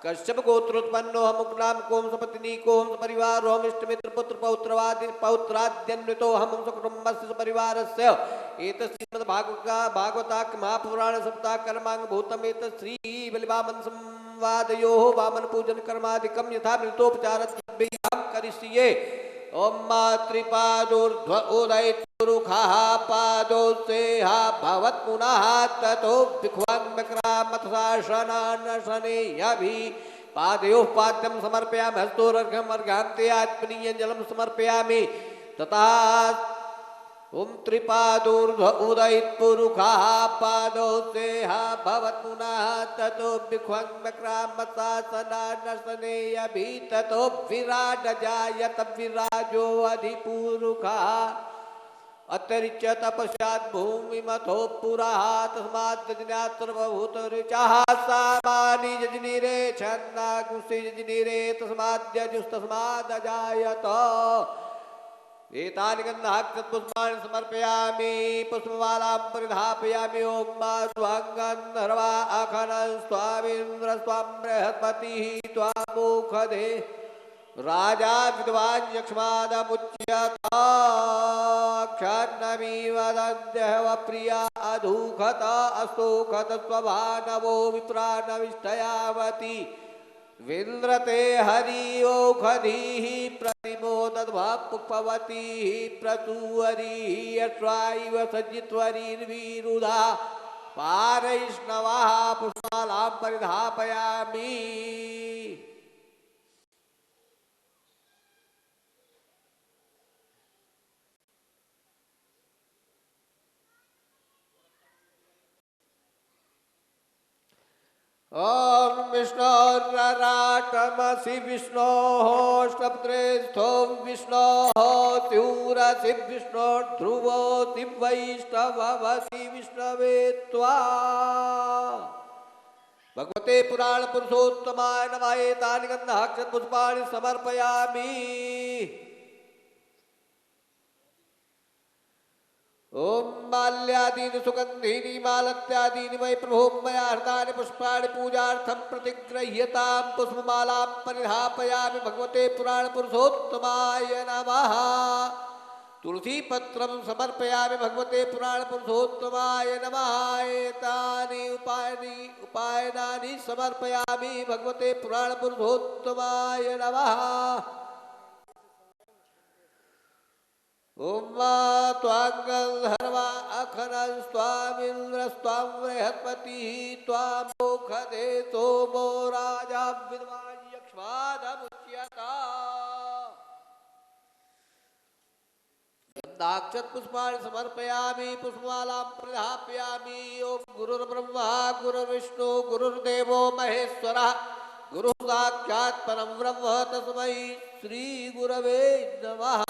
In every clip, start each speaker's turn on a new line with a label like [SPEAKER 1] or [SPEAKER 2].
[SPEAKER 1] कश्यप गोत्रोत्पन्नो हम कोम सपत्नीको हम परिवारो हम इष्टमित्र पुत्र पौत्राद्यन्वितो हम सकुटुम्बस्य परिवारस्य एतस्मिन् भागवताक महापुराण सप्ताह कर्मांग भूतम एतश्री बलिवामन संवादयोः वामन पूजन कर्मादिकं यथा मृतोपचारद्रव्यं करिष्ये। ओम मातृपादोर्ध्व उदयितुरुखाः पादोस्तेहा भवत् पुनः ततो विख्वाङ्मक्रामथशासनानशनेयभि पादयोः पाद्यं समर्पयामि हस्तोर्घ्यम् अर्घ्यान्ते आत्मनीयजलं समर्पयामि तथा ओम त्रिपादोर्ध्व उदयितुरुखाः पादोस्तेहा भवत् पुनः ततो विख्वाङ्मक्रामथशासनानशनेयभि ततो विराडजायत विराजो अधिपुरुखाः अतिरिच्य तपस्यात् भूमिमथो पुरः तस्मात् जज्ञात् सर्वभूतऋचाः सामानि जज्ञिरे छन्दागुंसि जज्ञिरे तस्माद्यजुस्तस्मादजायत। एतानि गन्धाक्षतपुष्पाणि समर्पयामि पुष्पमालां परिधापयामि। ओम स्वाङ्गन्धर्वा अखनः स्वामिन्द्र स्वां बृहस्पतिः त्वामुखदे राजा विद्वान् यक्ष्मादमुच्यताक्षन्नमिव दद्यः प्रिया अधूखत अस्तोखत स्वभानवो विप्रानविष्टयावति विन्द्रते हरि ओखधीः प्रतिमोदद्भवतीः प्रसूवरीः अश्वाइव सज्जित्वरीर्विरुधा पारैष्णवः पुष्पमालां परिधापयामि। ओम विष्णोर्राटमसि विष्णोः ष्टप्त्रेस्थो विष्णोः त्यूरसि विष्णोर्ध्रुवो दिवैष्णवसि विष्णवे त्वा। भगवते पुराण पुरुषोत्तमाय नमः। एतानि गन्धाक्षतपुष्पाणि समर्पयामि। ओम माल्यादीनि सुगंधीनि मालत्यादीनि वै प्रभो मया हृतानि पुष्पाणि पूजार्थं प्रतिगृह्यतां पुष्पमालां परिधापयामि। भगवते पुराण पुरुषोत्तमाय नमः। तुलसी पत्रं समर्पयामि। भगवते पुराण पुरुषोत्तमाय नमः। एतानि उपायनानि समर्पयामि। भगवते पुराण पुरुषोत्तमाय नमः। ओम त्वाङ्गन्धर्वा अखनः स्वामिन्द्र स्वां बृहस्पतिः त्वामुखदे सोमो राजा विद्वान् यक्ष्मादमुच्यता। गन्धाक्षतपुष्पाणि समर्पयामि पुष्पमालां परिधापयामि। ओम गुरुर्ब्रह्मा गुरुर्विष्णु गुरुर्देवो महेश्वरः गुरुः साक्षात् परं ब्रह्म तस्मै श्री गुरवे नमः।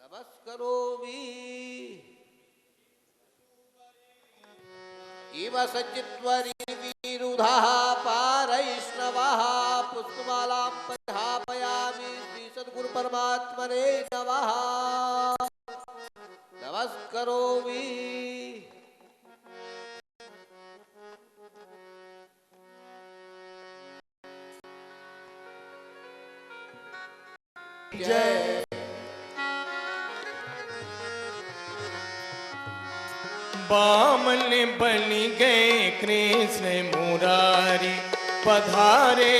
[SPEAKER 1] नमस्करोमि इव सज्जित्वरीर्विरुधः पारैष्णवः पुष्पमालां परिधापयामि। श्री सद्गुरु परमात्मने नमः। नमस्करोमि। जय
[SPEAKER 2] बामन बन गए कृष्ण मुरारी पधारे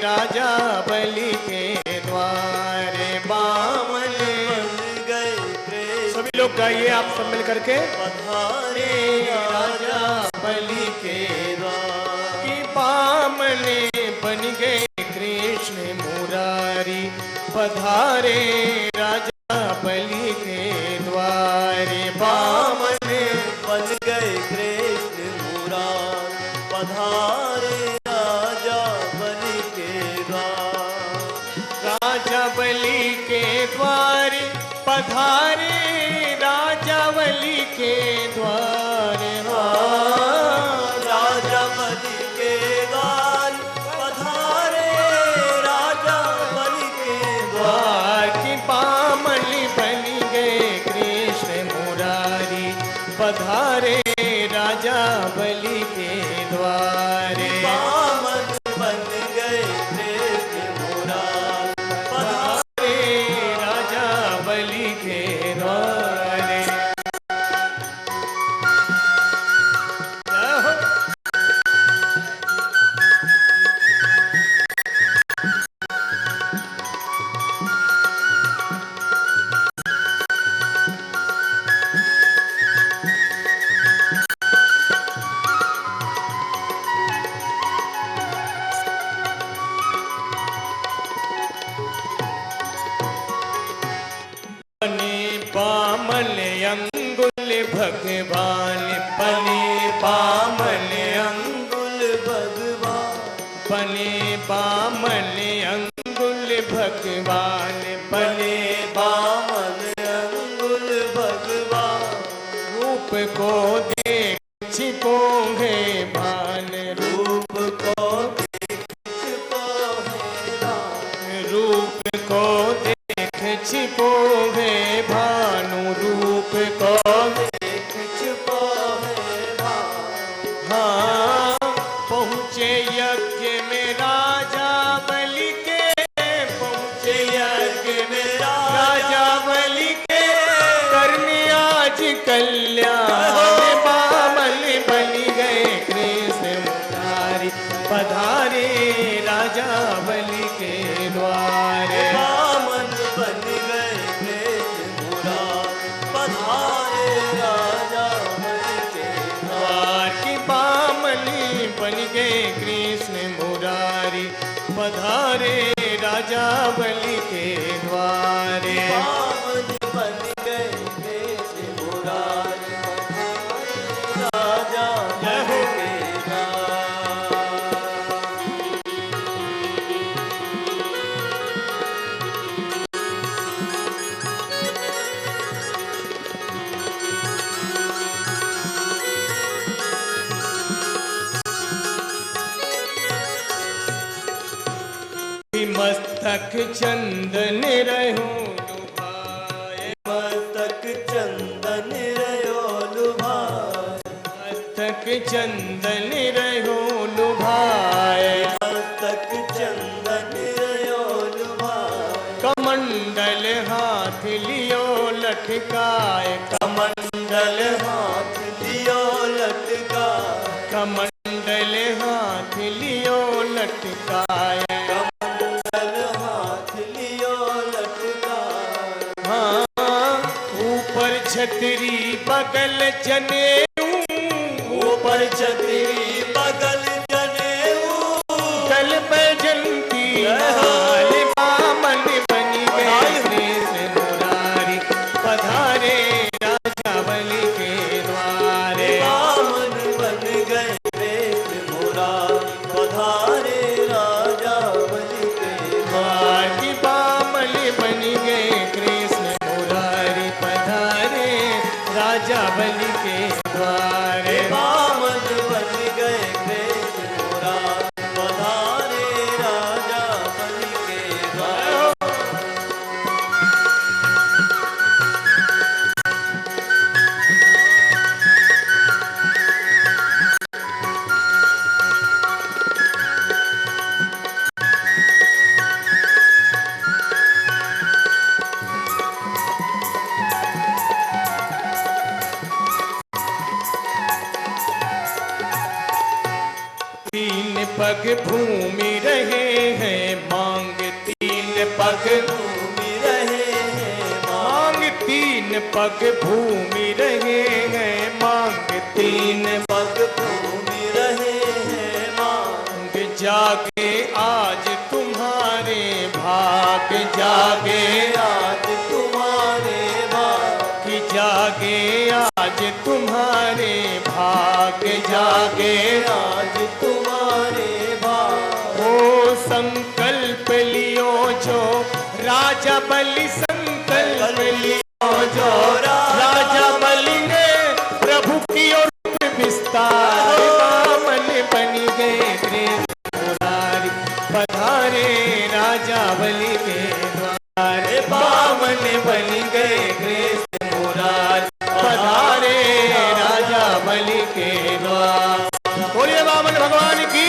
[SPEAKER 2] राजा बलि के द्वारे। बामन बन गए कृष्ण। सभी लोग गाइए आप सब मिल करके। पधारे राजा बलि के द्वारे। कि बामन बन गए कृष्ण मुरारी पधारे राजा बलि के द्वारे। बामन
[SPEAKER 3] बन गए कृष्ण मुरारी पधारे राजा बलि के द्वार।
[SPEAKER 2] राजा बलि के द्वारे पधारे राजा बलि के द्वारे।
[SPEAKER 3] राजा बलि के द्वार पधारे राजा बलि के द्वार।
[SPEAKER 2] की बामन बन गए कृष्ण मुरारी पधारे राजा बलि के द्वारे।
[SPEAKER 3] बामन बन गए कृष्ण मुरारी, पधारे
[SPEAKER 2] राजा बलि के द्वारे। पामल अंगुल भगवान बने पामल
[SPEAKER 3] अंगुल भगवान,
[SPEAKER 2] बने पामल अंगुल भगवान बने
[SPEAKER 3] बामन अंगुल भगवान,
[SPEAKER 2] रूप को देख छिपो है भान
[SPEAKER 3] रूप को देख छिपो है भान,
[SPEAKER 2] रूप को देख छिपो है भानु रूप को
[SPEAKER 3] देख छिपो है भान।
[SPEAKER 2] हाँ पहुँचे यज्ञ में राजा बलि के पहुँचे यज्ञ में राजा बलि के करने आज कल्याण बामल बलि गए कृष्ण मुरारी पधारे राजा बलि के द्वारे।
[SPEAKER 3] बामन बन गए कृष्ण मुरारी, पधारे राजा बलि के
[SPEAKER 2] द्वार की बामली बन गए कृष्ण मुरारी पधारे राजा बलि के द्वारे।
[SPEAKER 3] बामन बन गए कृष्ण मुरारी, राजा बलि के द्वार।
[SPEAKER 2] मस्तक चंदन रहो लुभाए
[SPEAKER 3] मस्तक चंदन रयो लुभाए,
[SPEAKER 2] मस्तक चंदन रहो लुभाए
[SPEAKER 3] मस्तक चंदन रयो लुभाए,
[SPEAKER 2] कमंडल हाथ लियो लटकाए
[SPEAKER 3] कमंडल हाथ लियो लटकाए,
[SPEAKER 2] कमंडल हाथ लियो लटकाए।
[SPEAKER 3] कमंडल हाथ लियो लटकाए,
[SPEAKER 2] हाँ ऊपर छतरी बगल जनेऊ
[SPEAKER 3] ऊपर छतरी बगल जनेऊ,
[SPEAKER 2] कल बैजंती हाल बामन बन गए कृष्ण मुरारी पधारे राजा बलि के द्वारे।
[SPEAKER 3] बामन बन गए कृष्ण मुरारी, पधारे राजा बलि के द्वार।
[SPEAKER 2] की बामल बन गए कृष्ण मुरारी पधारे राजा बलि के द्वारे।
[SPEAKER 3] बामन बन गए कृष्ण मुरारी, पधारे राजा बलि के द्वार।
[SPEAKER 2] तीन पग भूमि रहे हैं मांग तीन पग
[SPEAKER 3] भूमि रहे हैं
[SPEAKER 2] मांग तीन पग भूमि रहे हैं मांग तीन
[SPEAKER 3] पग भूमि रहे हैं
[SPEAKER 2] मांग जागे आज तुम्हारे भाग जागे
[SPEAKER 3] आज तुम्हारे भाग,
[SPEAKER 2] जागे आज तुम्हारे भाग जागे
[SPEAKER 3] आज तुम्हारे भाग।
[SPEAKER 2] ओ संकल्प लियो जो राजा बलि संकल्प लियो जो राजा बलि ने प्रभु की ओर विस्तार बामन बन गए कृष्ण मुरारी पधारे राजा बलि के द्वारे। बामन बन गए कृष्ण मुरारी पधारे राजा बलि के द्वार। बोलिए वामन भगवान की।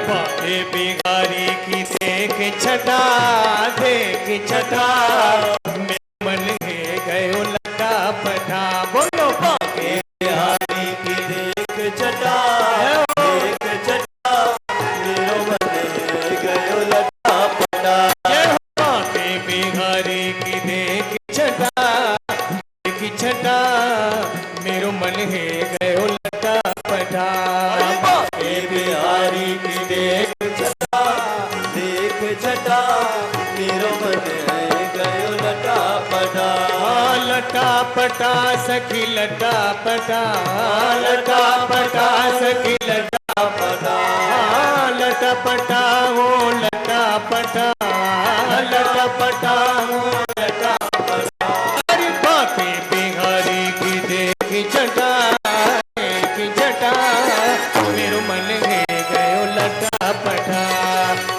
[SPEAKER 2] बाके बिहारी की देख छटा, देख छटा, मेरे मन है गयो लटा पटा। बोलो बाके
[SPEAKER 3] बिहारी की देख छटा, देख छटा, मेरो मन है गयो लटा पटा।
[SPEAKER 2] जय हो बाके बिहारी की देख छटा, देख छटा, मेरो मन है गयो लटा पटा।
[SPEAKER 3] बाके बिहारी की देख छटा, देख छटा, मेरो मन है गयो लटा पटा।
[SPEAKER 2] लटा पटा सखी लटा पटा, लटा पटा सखी लटा
[SPEAKER 3] पटा,
[SPEAKER 2] लटा पटा हो लटा पटा, लटा पटा हो लटा पटा। अरे बाके बिहारी की देख छटा, देख छटा, मेरो मन है गयो लटा पटा।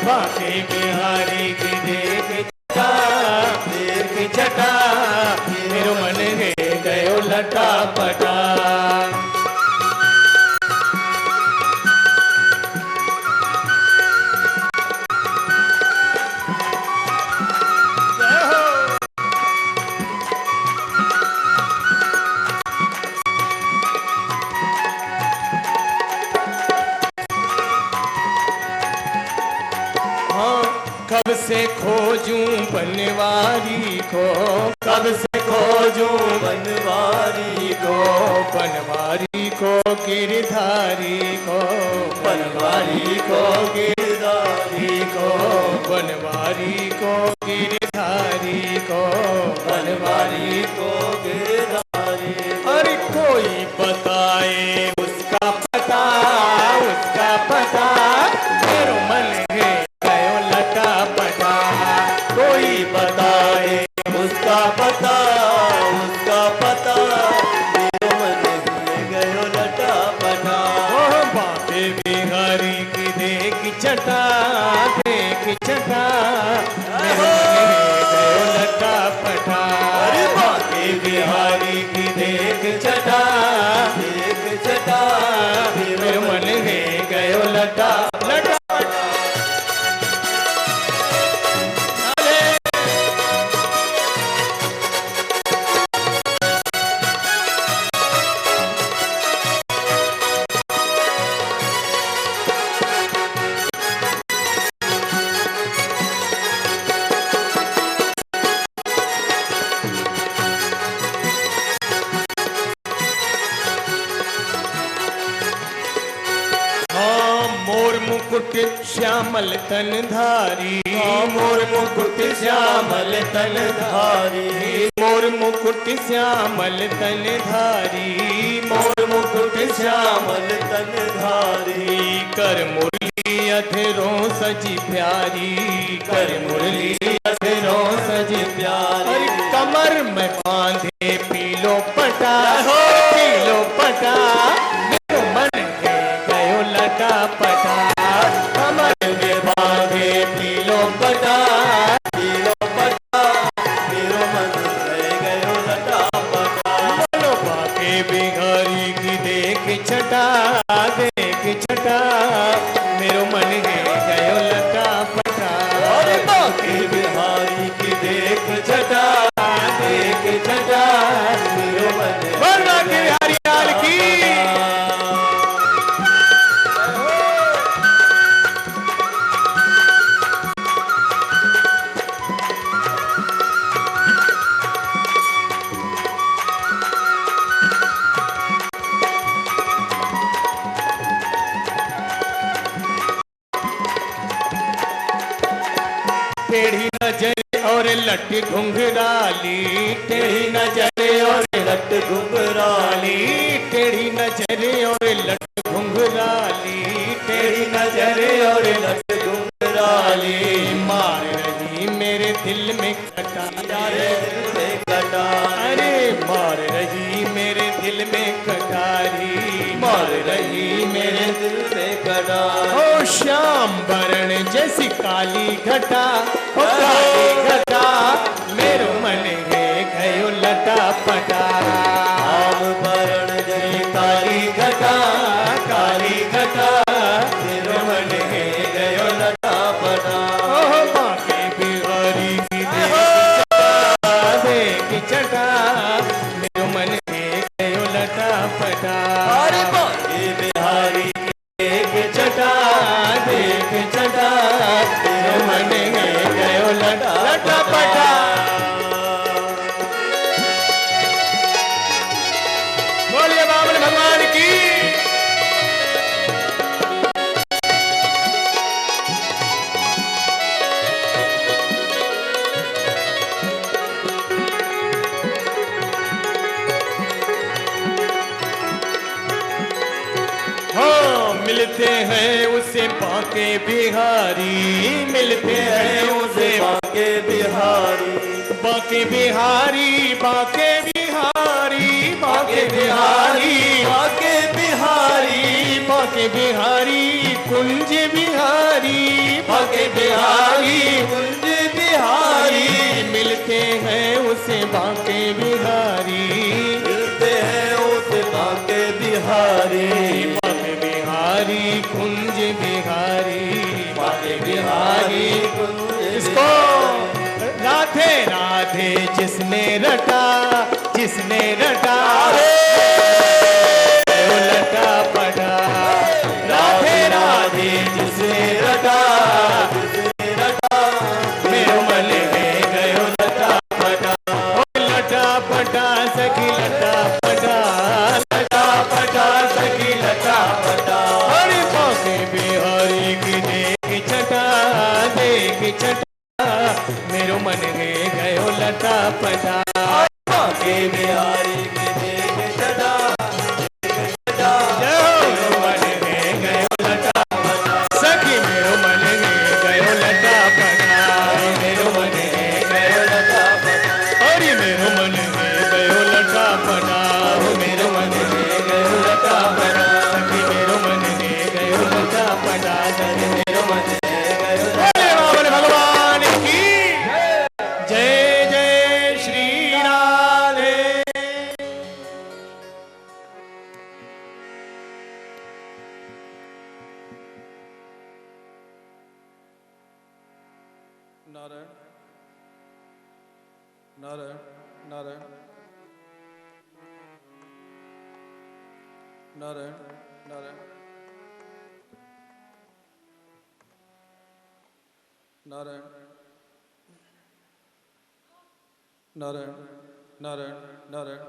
[SPEAKER 2] बाके बिहारी की देख छटा, देख छटा, मेरो मन है गयो लटा पटा। कब से खोजूं बनवारी को, कब से खोजूं
[SPEAKER 3] बनवारी को,
[SPEAKER 2] बनवारी को गिरधारी को,
[SPEAKER 3] बनवारी को गिरधारी को,
[SPEAKER 2] बनवारी को गिरधारी को,
[SPEAKER 3] बनवारी को गिरधारी।
[SPEAKER 2] अरे कोई बताए उसका पता, उसका पता, मेरो मन है गयो लटा पटा। कोई
[SPEAKER 3] बताए उसका पता, उसका पता, मेरो मन है गयो लटा पटा।
[SPEAKER 2] ओ बाके बिहारी की देख छटा, देख छटा, मेरो मन है गयो लटा पटा।
[SPEAKER 3] अरे बाके बिहारी की देख छटा, देख छटा,
[SPEAKER 2] मेरो मन है गयो लटा लटा पटा। मोर मुकुट श्यामल तन धारी,
[SPEAKER 3] मोर मुकुट श्यामल तन धारी,
[SPEAKER 2] मोर मुकुट श्यामल तन धारी,
[SPEAKER 3] मोर मुकुट श्यामल तन धारी।
[SPEAKER 2] कर मुरली अधरों सजी प्यारी, कर मुरली अधरों सजी
[SPEAKER 3] प्यारी।
[SPEAKER 2] अरे कमर में बांधे पीलो पटा, पीलो पटा, मेरो मन है गयो लटा पटा। कमर में बांधे पीलो पटा,
[SPEAKER 3] पीलो पटा, मेरो मन है गयो लटा पटा।
[SPEAKER 2] बोलो बाके बिहारी की देख छटा, देख छटा, मेरो मन है गयो लटा पटा।
[SPEAKER 3] अरे बाके बिहारी की देख छटा, देख छटा, मेरो मन है
[SPEAKER 2] बोल बाके बिहारी लाल की। टेढ़ी नजर और लट घुंघराली, टेढ़ी नजर और
[SPEAKER 3] लट घुंघराली,
[SPEAKER 2] टेढ़ी नजर और लट घुंघराली,
[SPEAKER 3] तेरी नजर और लट घुंघराली।
[SPEAKER 2] मार रही मेरे दिल में खटा,
[SPEAKER 3] दिल में कटारी,
[SPEAKER 2] अरे मार रही मेरे दिल में कटारी,
[SPEAKER 3] मार रही मेरे दिल में कटारी।
[SPEAKER 2] ओ श्याम वर्ण जैसी काली घटा, ओ काली घटा मेरो मन है गयो लटा पटा।
[SPEAKER 3] आम वरण जय काली घटा, काली घटा मेरो मन है गयो लटा पटा।
[SPEAKER 2] ओह बाके बिहारी की देख चटा, मेरो मन है गयो लटा पटा।
[SPEAKER 3] अरे बाके बिहारी की देख चटा,
[SPEAKER 2] देख चटा मेरो मन है गयो लटा लटा पटा। बोलिए बामन भगवान की। हाँ मिलते हैं उसे बाके बिहारी, मिलते हैं उसे
[SPEAKER 3] बाके बिहारी,
[SPEAKER 2] बाके बिहारी, बाके बिहारी, बाके बिहारी,
[SPEAKER 3] बाके बिहारी,
[SPEAKER 2] बाके बिहारी कुंज बिहारी, बाके बिहारी
[SPEAKER 3] कुंज बिहारी।
[SPEAKER 2] मिलते हैं उसे बाके बिहारी,
[SPEAKER 3] मिलते हैं उस बाके बिहारी,
[SPEAKER 2] बाके बिहारी कुंज बिहारी,
[SPEAKER 3] बाके बिहारी कुंज
[SPEAKER 2] इसको राधे राधे जिसने रटा, जिसने रटा गयो लटा पटा। राधे राधे जिसने रटा,
[SPEAKER 3] जिसने रटा
[SPEAKER 2] मेरो मन है गयो लटा पटा। ओ लटा पटा सखी लटा पटा, लटा पटा सखी लटा पटा। अरे बाके बिहारी की देख चटा, देख चटा मेरो मन है गयो लटा पटा।
[SPEAKER 3] बाके बिहारी की देख चटा, चटा
[SPEAKER 2] मेरो मन है गयो लटा पटा। सखी मेरो मन है गयो लटा पटा, मेरो मन है गयो लटा पटा। अरे मेरो मन है गयो लटा पटा, मेरो मन है गयो लटा पटा। सखी मेरो मन है गयो लटा पटा, सखी मेरो मन है गयो लटा। बोले बामन भगवान की जय जय श्री राधे।
[SPEAKER 1] नारायण नारायण नारायण नारायण नारायण नारायण नारायण नारायण नारायण।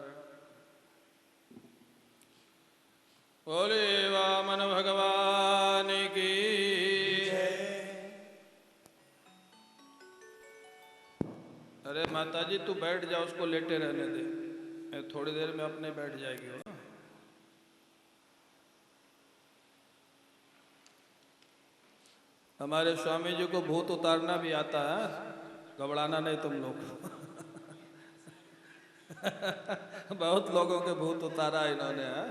[SPEAKER 1] बोले वामन भगवान की। अरे माता जी तू बैठ जा, उसको लेटे रहने दे, थोड़ी देर में अपने बैठ जाएगी वो। हमारे स्वामी जी को भूत उतारना भी आता है, घबराना नहीं तुम लोग। बहुत लोगों के भूत उतारा इन्होंने है।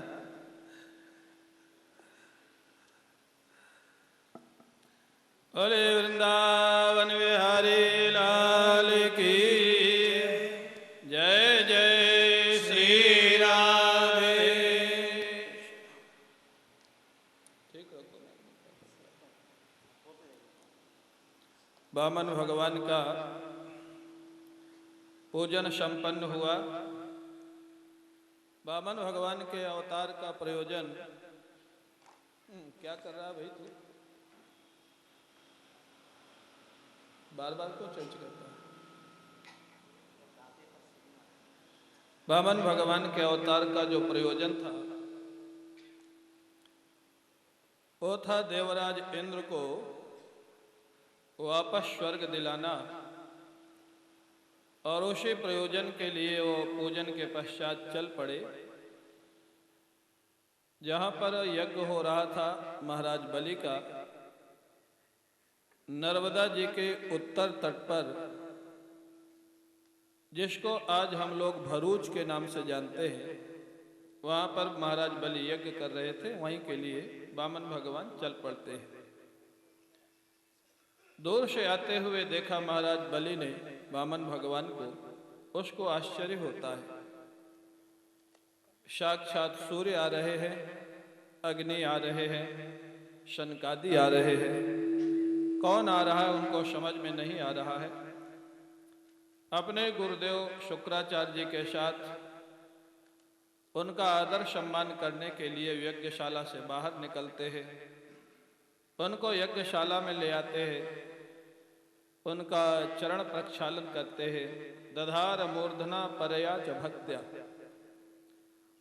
[SPEAKER 1] बोले वृंदावन बिहारी लाल की जय जय श्री राधे। ठीक है। वामन भगवान का पूजन संपन्न हुआ। वामन भगवान के अवतार का प्रयोजन क्या कर रहा है भाई तू? बार बार क्यों चर्च करता है? वामन भगवान के अवतार का जो प्रयोजन था वो था देवराज इंद्र को वापस स्वर्ग दिलाना, और उसी प्रयोजन के लिए वो पूजन के पश्चात चल पड़े। जहाँ पर यज्ञ हो रहा था महाराज बलि का, नर्मदा जी के उत्तर तट पर जिसको आज हम लोग भरूच के नाम से जानते हैं, वहाँ पर महाराज बलि यज्ञ कर रहे थे। वहीं के लिए वामन भगवान चल पड़ते हैं। दूर से आते हुए देखा महाराज बलि ने वामन भगवान को, उसको आश्चर्य होता है। साक्षात सूर्य आ रहे हैं, अग्नि आ रहे हैं, शनकादि आ रहे हैं, कौन आ रहा है उनको समझ में नहीं आ रहा है। अपने गुरुदेव शुक्राचार्य जी के साथ उनका आदर सम्मान करने के लिए यज्ञशाला से बाहर निकलते हैं, उनको यज्ञशाला में ले आते हैं, उनका चरण प्रक्षालन करते हैं। दधार मूर्धना परया च भक्त्या,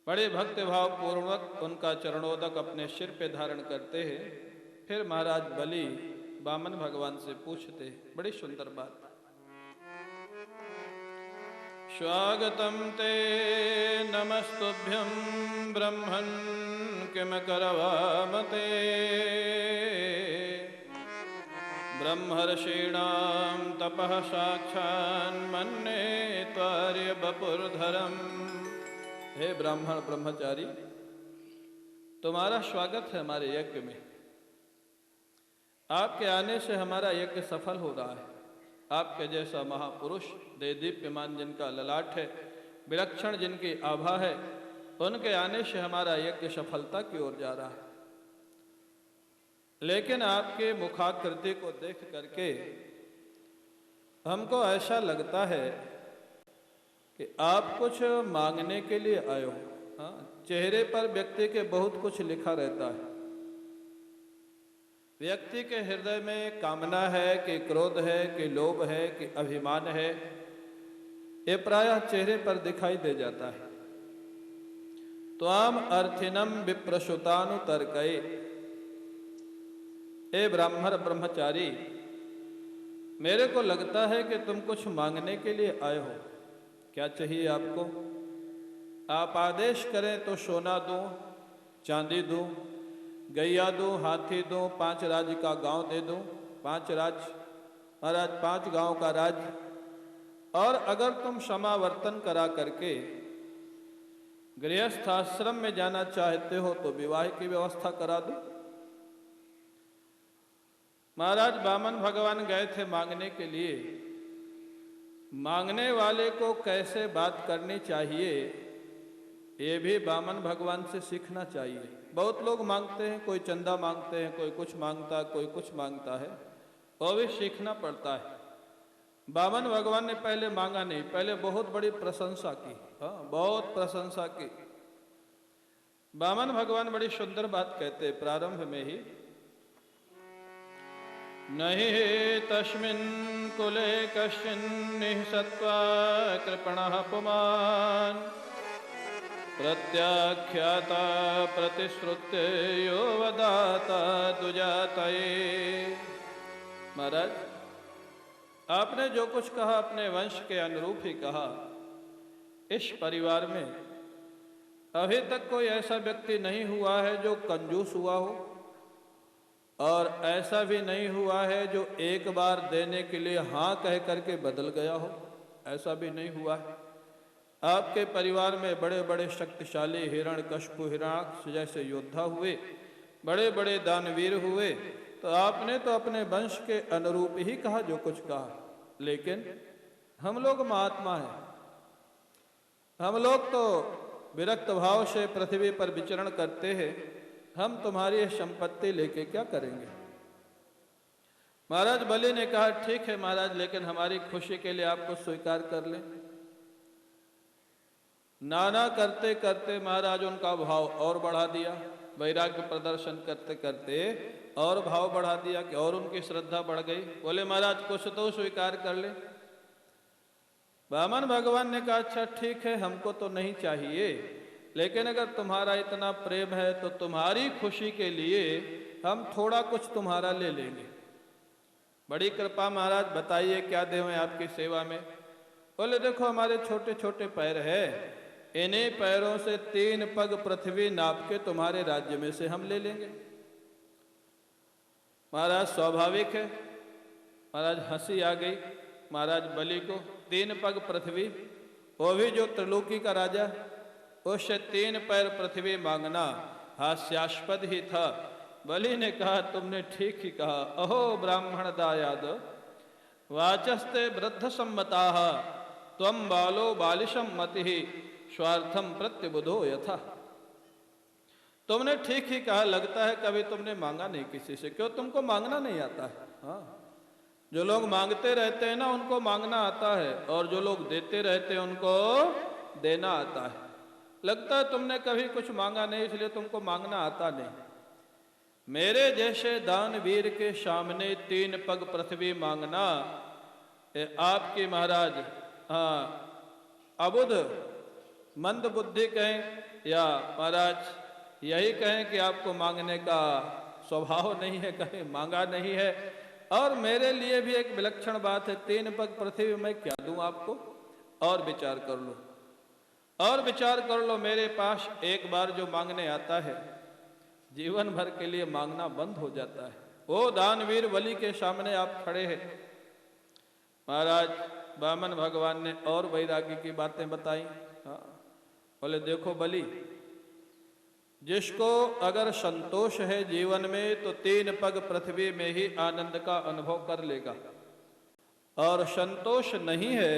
[SPEAKER 1] बड़े भक्ति भाव पूर्वक उनका चरणोदक अपने सिर पे धारण करते हैं। फिर महाराज बलि वामन भगवान से पूछते हैं, बड़ी सुंदर बात, स्वागतम ते नमस्तुभ्यं ब्रह्मन् किम करवामते, ब्रह्मर्षीणां तपः साक्षान् मन्ये त्वार्य बपुर्धरम्। हे ब्राह्मण ब्रह्मचारी, तुम्हारा स्वागत है हमारे यज्ञ में। आपके आने से हमारा यज्ञ सफल हो रहा है। आपके जैसा महापुरुष, देदीप्यमान जिनका ललाट है, विलक्षण जिनकी आभा है, उनके आने से हमारा यज्ञ सफलता की ओर जा रहा है। लेकिन आपके मुखाकृति को देख करके हमको ऐसा लगता है कि आप कुछ मांगने के लिए आए हो। हाँ, चेहरे पर व्यक्ति के बहुत कुछ लिखा रहता है। व्यक्ति के हृदय में कामना है कि क्रोध है कि लोभ है कि अभिमान है, ये प्रायः चेहरे पर दिखाई दे जाता है। त्वाम अर्थिनम विप्रसुतानुतर्कये, हे ब्राह्मण ब्रह्मचारी, मेरे को लगता है कि तुम कुछ मांगने के लिए आए हो। क्या चाहिए आपको? आप आदेश करें तो सोना दूं, चांदी दूं, गैया दूं, हाथी दूं, 5 राज्य का गांव दे दूं। 5 राज्य महाराज, 5 गांव का राज्य। और अगर तुम समावर्तन करा करके गृहस्थ आश्रम में जाना चाहते हो तो विवाह की व्यवस्था करा दूं। महाराज वामन भगवान गए थे मांगने के लिए। मांगने वाले को कैसे बात करनी चाहिए, ये भी वामन भगवान से सीखना चाहिए। बहुत लोग मांगते हैं, कोई चंदा मांगते हैं, कोई कुछ मांगता है, कोई कुछ मांगता है, वो भी सीखना पड़ता है। वामन भगवान ने पहले मांगा नहीं, पहले बहुत बड़ी प्रशंसा की। हाँ, बहुत प्रशंसा की। वामन भगवान बड़ी सुंदर बात कहते हैं प्रारंभ में ही, नहीं तस्मिन् कुले कश्चिन् सत्वा कृपणः पुमान्, प्रत्याख्याता प्रतिश्रुत्य यो वदाता दुजातये। महाराज, आपने जो कुछ कहा अपने वंश के अनुरूप ही कहा। इस परिवार में अभी तक कोई ऐसा व्यक्ति नहीं हुआ है जो कंजूस हुआ हो, और ऐसा भी नहीं हुआ है जो एक बार देने के लिए हाँ कह करके बदल गया हो, ऐसा भी नहीं हुआ है। आपके परिवार में बड़े बड़े शक्तिशाली हिरण्यकशिपु, हिरण्याक्ष जैसे योद्धा हुए, बड़े बड़े दानवीर हुए, तो आपने तो अपने वंश के अनुरूप ही कहा जो कुछ कहा। लेकिन हम लोग महात्मा हैं, हम लोग तो विरक्त भाव से पृथ्वी पर विचरण करते हैं। हम तुम्हारी संपत्ति लेके क्या करेंगे? महाराज बलि ने कहा, ठीक है महाराज, लेकिन हमारी खुशी के लिए आपको स्वीकार कर लें। नाना करते करते महाराज उनका भाव और बढ़ा दिया, वैराग्य प्रदर्शन करते करते और भाव बढ़ा दिया कि और उनकी श्रद्धा बढ़ गई। बोले महाराज कुछ तो स्वीकार कर ले। वामन भगवान ने कहा, अच्छा ठीक है, हमको तो नहीं चाहिए, लेकिन अगर तुम्हारा इतना प्रेम है तो तुम्हारी खुशी के लिए हम थोड़ा कुछ तुम्हारा ले लेंगे। बड़ी कृपा महाराज, बताइए क्या देवें आपकी सेवा में। बोले देखो हमारे छोटे छोटे पैर है, इन्हीं पैरों से 3 पग पृथ्वी नाप के तुम्हारे राज्य में से हम ले लेंगे। महाराज स्वाभाविक है, महाराज हंसी आ गई महाराज बलि को। 3 पग पृथ्वी, वो भी जो त्रिलोकी का राजा, उससे 3 पैर पृथ्वी मांगना हास्यास्पद ही था। बलि ने कहा तुमने ठीक ही कहा। अहो ब्राह्मण दायाद वाचस्ते वृद्ध सम्मता त्वं बालो बालिशम मति स्वार्थम प्रत्युबुधो यथा। तुमने ठीक ही कहा, लगता है कभी तुमने मांगा नहीं किसी से। क्यों? तुमको मांगना नहीं आता है। हाँ, जो लोग मांगते रहते हैं ना उनको मांगना आता है, और जो लोग देते रहते हैं उनको देना आता है। लगता है तुमने कभी कुछ मांगा नहीं, इसलिए तुमको मांगना आता नहीं। मेरे जैसे दानवीर के सामने 3 पग पृथ्वी मांगना, आपकी महाराज हाँ अबुध मंद बुद्धि कहें या महाराज यही कहें कि आपको मांगने का स्वभाव नहीं है, कहीं मांगा नहीं है। और मेरे लिए भी एक विलक्षण बात है, 3 पग पृथ्वी मैं क्या दूं आपको? और विचार कर लो, और विचार कर लो। मेरे पास एक बार जो मांगने आता है जीवन भर के लिए मांगना बंद हो जाता है। वो दानवीर बलि के सामने आप खड़े हैं। महाराज वामन भगवान ने और वैराग्य की बातें बताई। हाँ, बोले देखो बलि, जिसको अगर संतोष है जीवन में तो 3 पग पृथ्वी में ही आनंद का अनुभव कर लेगा, और संतोष नहीं है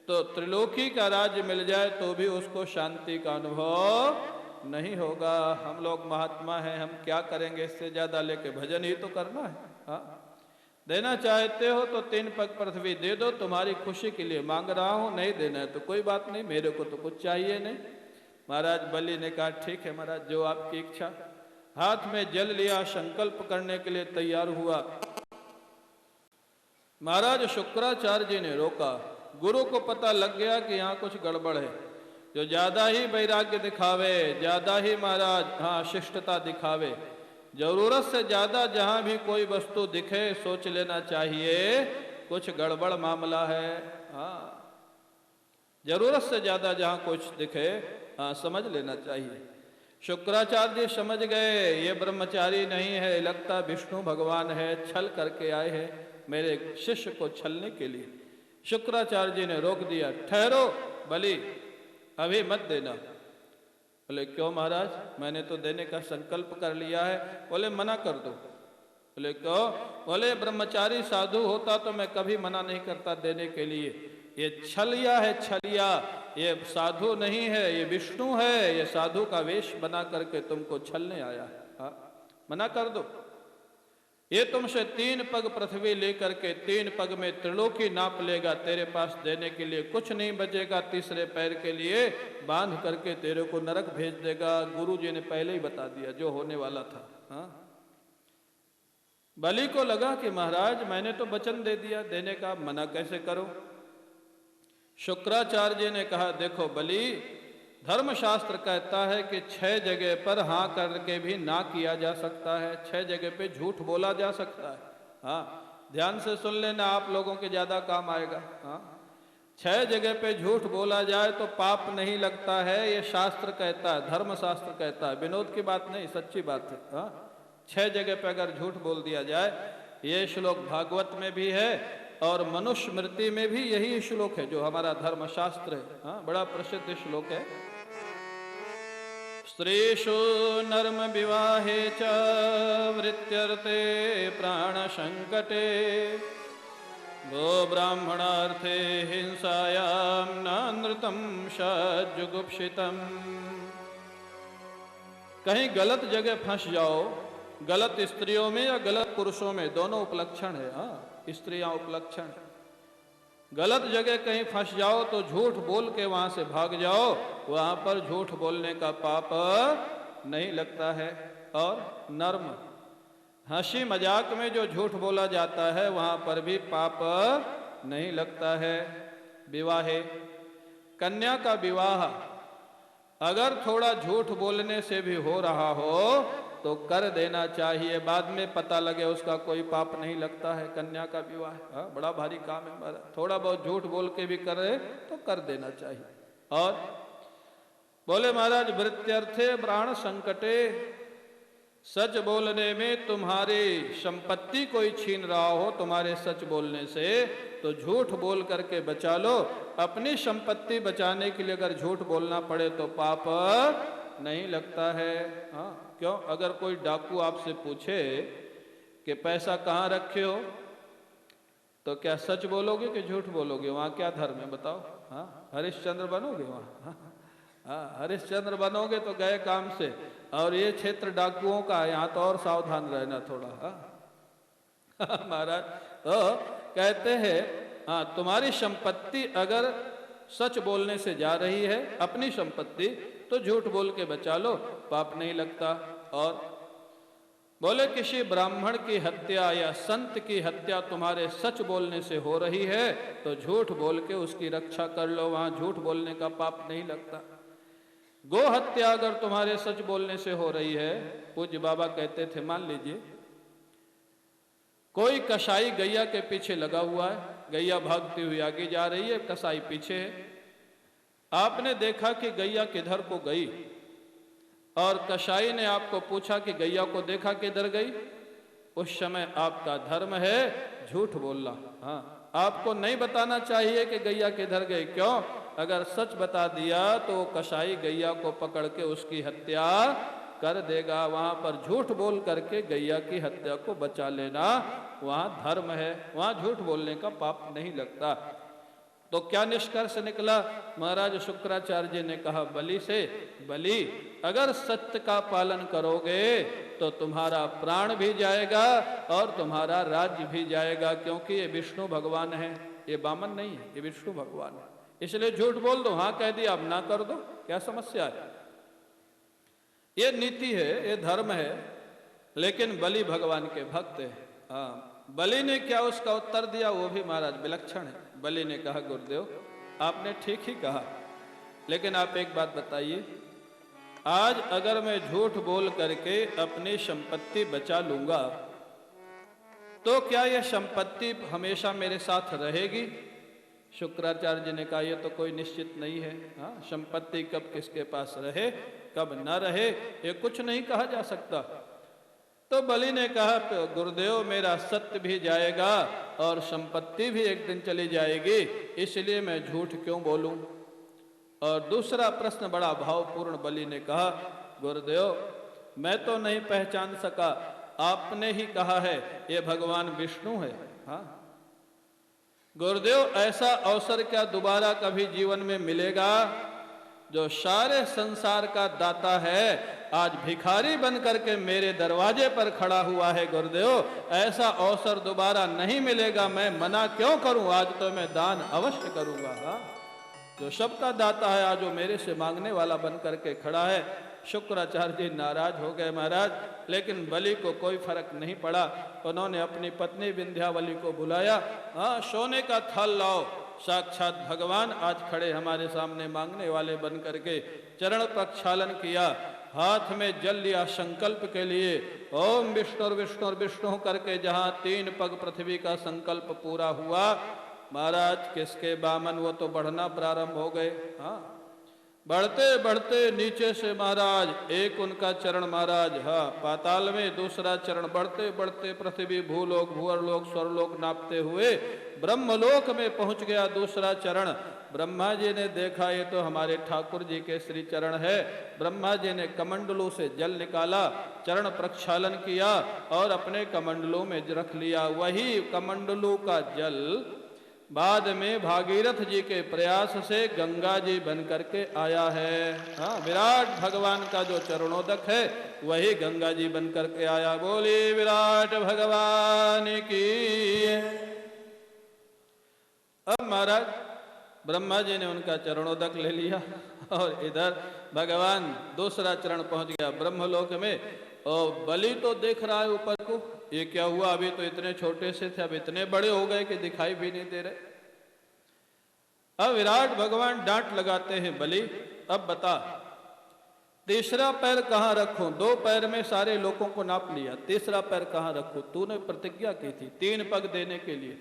[SPEAKER 1] तो त्रिलोकी का राज्य मिल जाए तो भी उसको शांति का अनुभव नहीं होगा। हम लोग महात्मा हैं, हम क्या करेंगे इससे ज्यादा? लेके भजन ही तो करना है। हाँ, देना चाहते हो तो 3 पग पृथ्वी दे दो, तुम्हारी खुशी के लिए मांग रहा हूं। नहीं देना है तो कोई बात नहीं, मेरे को तो कुछ चाहिए नहीं। महाराज बलि ने कहा ठीक है महाराज, जो आपकी इच्छा। हाथ में जल लिया, संकल्प करने के लिए तैयार हुआ। महाराज शुक्राचार्य जी ने रोका। गुरु को पता लग गया कि यहाँ कुछ गड़बड़ है। जो ज्यादा ही वैराग्य दिखावे, ज्यादा ही महाराज हाँ शिष्टता दिखावे, जरूरत से ज्यादा जहां भी कोई वस्तु दिखे सोच लेना चाहिए कुछ गड़बड़ मामला है। हाँ, जरूरत से ज्यादा जहां कुछ दिखे हाँ समझ लेना चाहिए। शुक्राचार्य जी समझ गए ये ब्रह्मचारी नहीं है, लगता विष्णु भगवान है, छल करके आए हैं मेरे शिष्य को छलने के लिए। शुक्राचार्य जी ने रोक दिया, ठहरो बलि, अभी मत देना। बोले क्यों महाराज? मैंने तो देने का संकल्प कर लिया है। बोले मना कर दो। बोले क्यों? बोले ब्रह्मचारी साधु होता तो मैं कभी मना नहीं करता देने के लिए। ये छलिया है, छलिया, ये साधु नहीं है, ये विष्णु है, ये साधु का वेश बना करके तुमको छलने आया है। हाँ, मना कर दो। ये तुमसे 3 पग पृथ्वी लेकर के 3 पग में त्रिलोकी नाप लेगा, तेरे पास देने के लिए कुछ नहीं बचेगा। तीसरे पैर के लिए बांध करके तेरे को नरक भेज देगा। गुरु जी ने पहले ही बता दिया जो होने वाला था। हाँ, बलि को लगा कि महाराज मैंने तो वचन दे दिया देने का, मना कैसे करो? शुक्राचार्य जी ने कहा देखो बलि, धर्मशास्त्र कहता है कि 6 जगह पर हाँ करके भी ना किया जा सकता है, 6 जगह पे झूठ बोला जा सकता है। हाँ, ध्यान से सुन लेना, आप लोगों के ज्यादा काम आएगा। हाँ, 6 जगह पे झूठ बोला जाए तो पाप नहीं लगता है, ये शास्त्र कहता है, धर्मशास्त्र कहता है, विनोद की बात नहीं, सच्ची बात है। हाँ, 6 जगह पे अगर झूठ बोल दिया जाए, ये श्लोक भागवत में भी है और मनुस्मृति में भी यही श्लोक है जो हमारा धर्मशास्त्र है। हाँ, बड़ा प्रसिद्ध श्लोक है। स्त्रीषु नर्म विवाहे च वृत्त्यर्थे प्राण संकटे गो ब्राह्मणार्थे हिंसायां नानृतं सज्जुगुप्सितम्। कहीं गलत जगह फंस जाओ, गलत स्त्रियों में या गलत पुरुषों में, दोनों उपलक्षण है। हाँ, स्त्रियां उपलक्षण। गलत जगह कहीं फंस जाओ तो झूठ बोल के वहां से भाग जाओ, वहां पर झूठ बोलने का पाप नहीं लगता है। और नर्म, हंसी मजाक में जो झूठ बोला जाता है वहां पर भी पाप नहीं लगता है। विवाहे, कन्या का विवाह अगर थोड़ा झूठ बोलने से भी हो रहा हो तो कर देना चाहिए, बाद में पता लगे उसका कोई पाप नहीं लगता है। कन्या का विवाह बड़ा भारी काम है, थोड़ा बहुत झूठ बोल के भी करे तो कर देना चाहिए। और बोले महाराज वृत्त्यर्थे प्राण संकटे, सच बोलने में तुम्हारी संपत्ति कोई छीन रहा हो तुम्हारे सच बोलने से, तो झूठ बोल करके बचा लो। अपनी संपत्ति बचाने के लिए अगर झूठ बोलना पड़े तो पाप नहीं लगता है। हाँ, क्यों? अगर कोई डाकू आपसे पूछे कि पैसा कहाँ रखे हो, तो क्या सच बोलोगे कि झूठ बोलोगे? वहां क्या धर्म है बताओ? हाँ, हरिश्चंद्र बनोगे वहां? हाँ, हरिश्चंद्र बनोगे तो गए काम से। और ये क्षेत्र डाकुओं का, यहाँ तो और सावधान रहना थोड़ा। हाँ महाराज, तो कहते हैं हाँ, तुम्हारी संपत्ति अगर सच बोलने से जा रही है, अपनी संपत्ति, तो झूठ बोल के बचा लो, पाप नहीं लगता। और बोले किसी ब्राह्मण की हत्या या संत की हत्या तुम्हारे सच बोलने से हो रही है, तो झूठ बोल के उसकी रक्षा कर लो, वहां झूठ बोलने का पाप नहीं लगता। गो हत्या अगर तुम्हारे सच बोलने से हो रही है, पूज्य बाबा कहते थे, मान लीजिए कोई कसाई गैया के पीछे लगा हुआ है, गैया भागती हुई आगे जा रही है, कसाई पीछे है। आपने देखा कि गैया किधर को गई, और कसाई ने आपको पूछा कि गैया को देखा किधर गई, उस समय आपका धर्म है झूठ बोलना। हाँ, आपको नहीं बताना चाहिए कि गैया किधर गई। क्यों? अगर सच बता दिया तो कसाई गैया को पकड़ के उसकी हत्या कर देगा। वहां पर झूठ बोल करके गैया की हत्या को बचा लेना वहां धर्म है, वहां झूठ बोलने का पाप नहीं लगता। तो क्या निष्कर्ष निकला? महाराज शुक्राचार्य जी ने कहा बलि से, बलि अगर सत्य का पालन करोगे तो तुम्हारा प्राण भी जाएगा और तुम्हारा राज्य भी जाएगा, क्योंकि ये विष्णु भगवान है, ये बामन नहीं है, ये विष्णु भगवान है। इसलिए झूठ बोल दो, हाँ कह दिया, अब ना कर दो, क्या समस्या है? ये नीति है, ये धर्म है। लेकिन बलि भगवान के भक्त है। हाँ, बलि ने क्या उसका उत्तर दिया वो भी महाराज विलक्षण है। बलि ने कहा गुरुदेव आपने ठीक ही कहा, लेकिन आप एक बात बताइए, आज अगर मैं झूठ बोल करके अपनी संपत्ति बचा लूंगा तो क्या यह संपत्ति हमेशा मेरे साथ रहेगी? शुक्राचार्य जी ने कहा यह तो कोई निश्चित नहीं है। हाँ, संपत्ति कब किसके पास रहे कब न रहे ये कुछ नहीं कहा जा सकता। तो बलि ने कहा गुरुदेव मेरा सत्य भी जाएगा और संपत्ति भी एक दिन चली जाएगी, इसलिए मैं झूठ क्यों बोलूं? और दूसरा प्रश्न बड़ा भावपूर्ण, बलि ने कहा गुरुदेव मैं तो नहीं पहचान सका, आपने ही कहा है ये भगवान विष्णु है। हाँ गुरुदेव ऐसा अवसर क्या दोबारा कभी जीवन में मिलेगा? जो सारे संसार का दाता है आज भिखारी बन करके मेरे दरवाजे पर खड़ा हुआ है। गुरुदेव ऐसा अवसर दोबारा नहीं मिलेगा, मैं मना क्यों करूं? आज तो मैं दान अवश्य करूंगा। हाँ? जो सबका दाता है आज वो मेरे से मांगने वाला बन करके खड़ा है। शुक्राचार्य जी नाराज हो गए महाराज, लेकिन बलि को कोई फर्क नहीं पड़ा। उन्होंने अपनी पत्नी विंध्यावली को बुलाया। हाँ, सोने का थाल लाओ, साक्षात भगवान आज खड़े हमारे सामने मांगने वाले बन करके चरण प्रक्षालन किया, हाथ में जल लिया संकल्प के लिए, ओम विष्णु विष्णु विष्णु करके जहां 3 पग पृथ्वी का संकल्प पूरा हुआ महाराज किसके बामन वो तो बढ़ना प्रारंभ हो गए। हाँ, बढ़ते बढ़ते नीचे से महाराज एक उनका चरण महाराज हाँ पाताल में, दूसरा चरण बढ़ते बढ़ते पृथ्वी भूलोक भूअरलोक स्वर्लोक नापते हुए ब्रह्मलोक में पहुंच गया। दूसरा चरण ब्रह्मा जी ने देखा ये तो हमारे ठाकुर जी के श्री चरण है। ब्रह्मा जी ने कमंडलों से जल निकाला, चरण प्रक्षालन किया और अपने कमंडलों में रख लिया। वही कमंडलों का जल बाद में भागीरथ जी के प्रयास से गंगा जी बन करके आया है। हाँ, विराट भगवान का जो चरणोदक है वही गंगा जी बन करके आया। बोले विराट भगवान की। अब महाराज ब्रह्मा जी ने उनका चरणोदक ले लिया और इधर भगवान दूसरा चरण पहुंच गया ब्रह्मलोक में। और बलि तो देख रहा है ऊपर को, ये क्या हुआ? अभी तो इतने छोटे से थे, अब इतने बड़े हो गए कि दिखाई भी नहीं दे रहे। अब विराट भगवान डांट लगाते हैं बलि, अब बता तीसरा पैर कहां रखूं? 2 पैर में सारे लोगों को नाप लिया, तीसरा पैर कहां रखूं? तूने प्रतिज्ञा की थी 3 पग देने के लिए,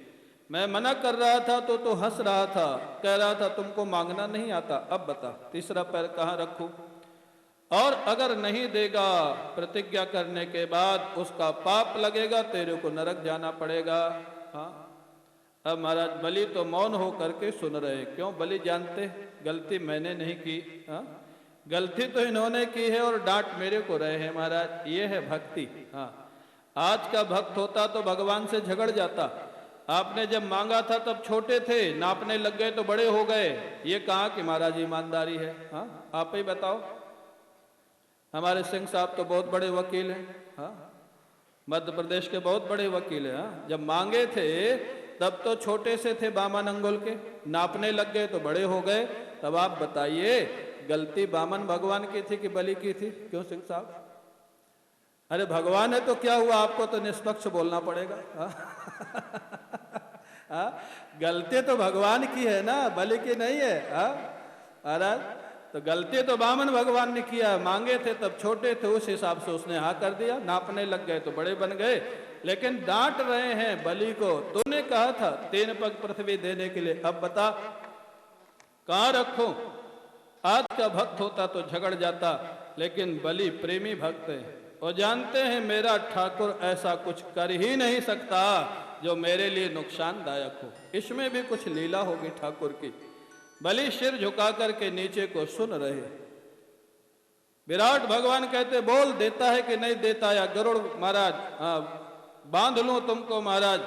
[SPEAKER 1] मैं मना कर रहा था तो तू हंस रहा था, कह रहा था तुमको मांगना नहीं आता। अब बता तीसरा पैर कहां रखूं? और अगर नहीं देगा प्रतिज्ञा करने के बाद उसका पाप लगेगा, तेरे को नरक जाना पड़ेगा। हाँ, अब महाराज बलि तो मौन हो करके सुन रहे। क्यों? बलि जानते गलती मैंने नहीं की। हाँ, गलती तो इन्होंने की है और डांट मेरे को रहे हैं महाराज। ये है भक्ति। हाँ, आज का भक्त होता तो भगवान से झगड़ जाता। आपने जब मांगा था तब छोटे थे, नापने लग गए तो बड़े हो गए। ये कहा कि महाराज ईमानदारी है। हाँ, आप ही बताओ। हमारे सिंह साहब तो बहुत बड़े वकील हैं। हाँ, मध्य प्रदेश के बहुत बड़े वकील हैं। हाँ, जब मांगे थे तब तो छोटे से थे, बामन अंगुल के, नापने लग गए तो बड़े हो गए। तब आप बताइए गलती बामन भगवान की थी कि बलि की थी? क्यों सिंह साहब? अरे भगवान है तो क्या हुआ, आपको तो निष्पक्ष बोलना पड़ेगा। गलती तो भगवान की है ना, बलि की नहीं है। महाराज तो गलती तो बामन भगवान ने किया। मांगे थे तब छोटे थे, उस हिसाब से उसने हाँ कर दिया। नापने लग गए तो बड़े बन गए। लेकिन डांट रहे हैं बलि को। तूने कहा था 3 पग पृथ्वी देने के लिए, अब बता कहां रखूं? आज का भक्त होता तो झगड़ जाता, लेकिन बलि प्रेमी भक्त है और जानते हैं मेरा ठाकुर ऐसा कुछ कर ही नहीं सकता जो मेरे लिए नुकसानदायक हो। इसमें भी कुछ लीला होगी ठाकुर की। बलि सिर झुका करके नीचे को सुन रहे। विराट भगवान कहते बोल देता है कि नहीं देता? या गरुड़ महाराज बांध लूं तुमको महाराज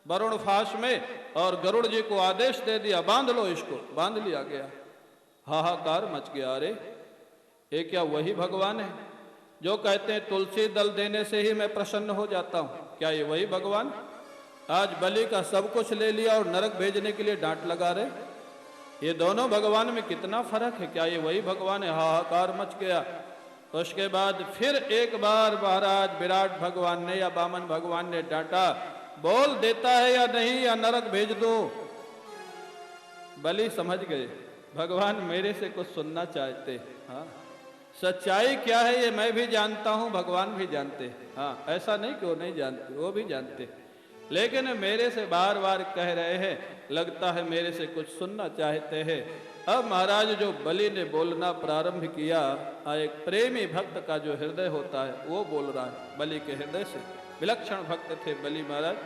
[SPEAKER 1] वरुण फाश में? और गरुड़ जी को आदेश दे दिया बांध लो इसको। बांध लिया गया। हाहाकार मच गया। अरे ये क्या वही भगवान है जो कहते हैं तुलसी दल देने से ही मैं प्रसन्न हो जाता हूं? क्या ये वही भगवान? आज बलि का सब कुछ ले लिया और नरक भेजने के लिए डांट लगा रहे। ये दोनों भगवान में कितना फर्क है? क्या ये वही भगवान है? हाहाकार मच गया। उसके बाद फिर एक बार महाराज विराट भगवान ने या बामन भगवान ने डांटा, बोल देता है या नहीं, या नरक भेज दो। बलि समझ गए भगवान मेरे से कुछ सुनना चाहते। हाँ, सच्चाई क्या है ये मैं भी जानता हूं, भगवान भी जानते। हाँ, ऐसा नहीं कि वो नहीं जानते, वो भी जानते, लेकिन मेरे से बार बार कह रहे हैं, लगता है मेरे से कुछ सुनना चाहते हैं। अब महाराज जो बलि ने बोलना प्रारंभ किया, एक प्रेमी भक्त का जो हृदय होता है वो बोल रहा है बलि के हृदय से। विलक्षण भक्त थे बलि महाराज।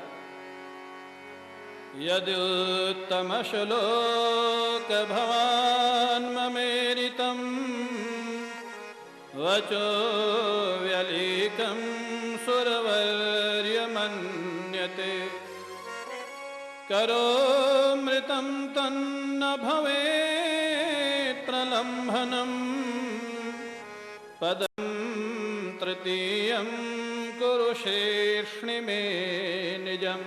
[SPEAKER 1] यदि उत्तम श्लोक भवान ममेरितम वचो व्यलीकम सुरवर्य मन्यते करो मृतं तन्न भवेत् प्रलम्भनम पदम तृतीयं कुरु शेष्णि में निजम।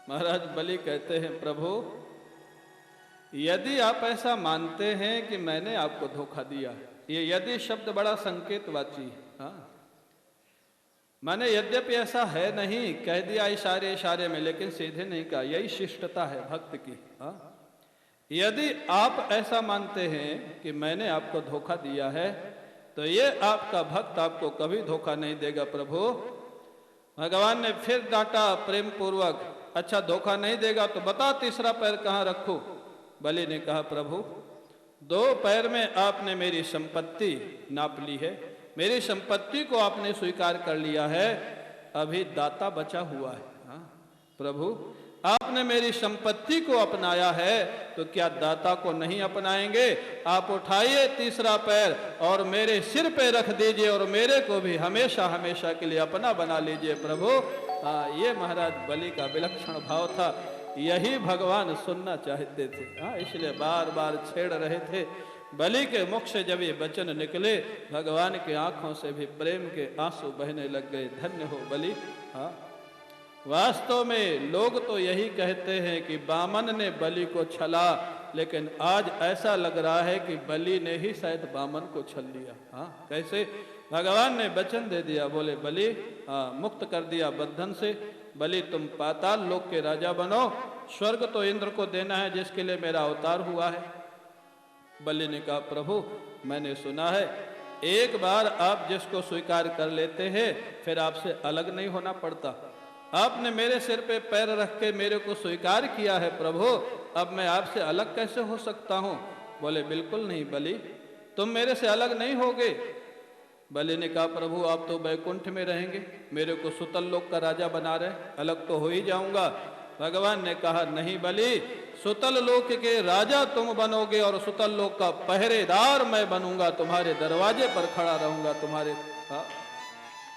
[SPEAKER 1] महाराज बलि कहते हैं प्रभु यदि आप ऐसा मानते हैं कि मैंने आपको धोखा दिया, ये यदि शब्द बड़ा संकेतवाची है। हाँ, मैंने यद्यपि ऐसा है नहीं कह दिया इशारे इशारे में, लेकिन सीधे नहीं कहा। यही शिष्टता है भक्त की। हाँ, यदि आप ऐसा मानते हैं कि मैंने आपको धोखा दिया है तो ये आपका भक्त आपको कभी धोखा नहीं देगा प्रभु। भगवान ने फिर डांटा प्रेम पूर्वक, अच्छा धोखा नहीं देगा तो बता तीसरा पैर कहाँ रखूं? बलि ने कहा प्रभु 2 पैर में आपने मेरी संपत्ति नाप ली है, मेरी संपत्ति को आपने स्वीकार कर लिया है, अभी दाता बचा हुआ है। हाँ, प्रभु आपने मेरी संपत्ति को अपनाया है तो क्या दाता को नहीं अपनाएंगे? आप उठाइए तीसरा पैर और मेरे सिर पे रख दीजिए और मेरे को भी हमेशा हमेशा के लिए अपना बना लीजिए प्रभु। ये महाराज बलि का विलक्षण भाव था। यही भगवान सुनना चाहते थे। हाँ, इसलिए बार बार छेड़ रहे थे। बलि के मुख से जब ये वचन निकले भगवान के आंखों से भी प्रेम के आंसू बहने लग गए। धन्य हो बलि। हाँ, वास्तव में लोग तो यही कहते हैं कि बामन ने बलि को छला, लेकिन आज ऐसा लग रहा है कि बलि ने ही शायद बामन को छल लिया। हाँ, कैसे? भगवान ने वचन दे दिया, बोले बलि मुक्त कर दिया बंधन से। बलि तुम पाताल लोक के राजा बनो, स्वर्ग तो इंद्र को देना है जिसके लिए मेरा अवतार हुआ है। बलि ने कहा प्रभु मैंने सुना है एक बार आप जिसको स्वीकार कर लेते हैं फिर आपसे अलग नहीं होना पड़ता। आपने मेरे सिर पे पैर रख के मेरे को स्वीकार किया है प्रभु, अब मैं आपसे अलग कैसे हो सकता हूँ? बोले बिल्कुल नहीं बलि, तुम मेरे से अलग नहीं होगे। बलि ने कहा प्रभु आप तो बैकुंठ में रहेंगे, मेरे को सुतल लोक का राजा बना रहे, अलग तो हो ही जाऊंगा। भगवान ने कहा नहीं बलि, सुतल लोक के राजा तुम बनोगे और सुतल लोक का पहरेदार मैं बनूंगा, तुम्हारे दरवाजे पर खड़ा रहूंगा तुम्हारे।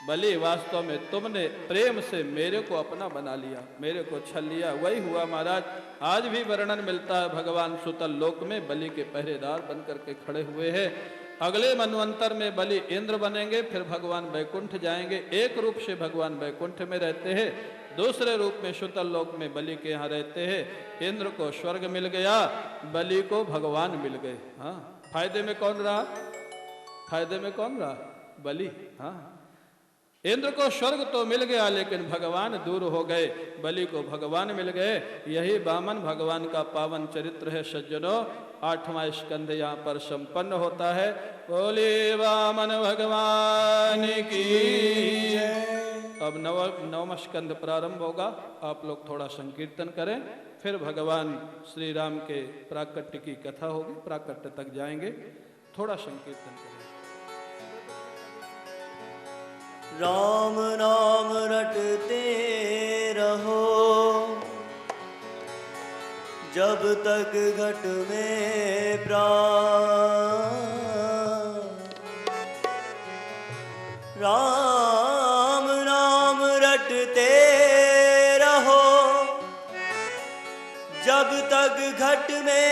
[SPEAKER 1] बलि वास्तव में तुमने प्रेम से मेरे को अपना बना लिया, मेरे को छल लिया। वही हुआ महाराज। आज भी वर्णन मिलता है भगवान सुतल लोक में बलि के पहरेदार बनकर के खड़े हुए हैं। अगले मनवंतर में बलि इंद्र बनेंगे, फिर भगवान बैकुंठ जाएंगे। एक रूप से भगवान बैकुंठ में रहते हैं, दूसरे रूप में सुतल लोक में बलि के यहाँ रहते हैं। इंद्र को स्वर्ग मिल गया, बलि को भगवान मिल गए। हाँ, फायदे में कौन रहा? फायदे में कौन रहा? बलि। हाँ, इंद्र को स्वर्ग तो मिल गया लेकिन भगवान दूर हो गए, बलि को भगवान मिल गए। यही वामन भगवान का पावन चरित्र है सज्जनों। 8वां स्कंध यहाँ पर संपन्न होता है। बोले वामन भगवान की। अब 9वां स्कंध प्रारंभ होगा। आप लोग थोड़ा संकीर्तन करें, फिर भगवान श्री राम के प्राकट्य की कथा होगी, प्राकट्य तक जाएंगे। थोड़ा संकीर्तन करें।
[SPEAKER 3] राम नाम रटते रहो जब तक घट में प्राण। राम नाम रटते रहो जब तक घट में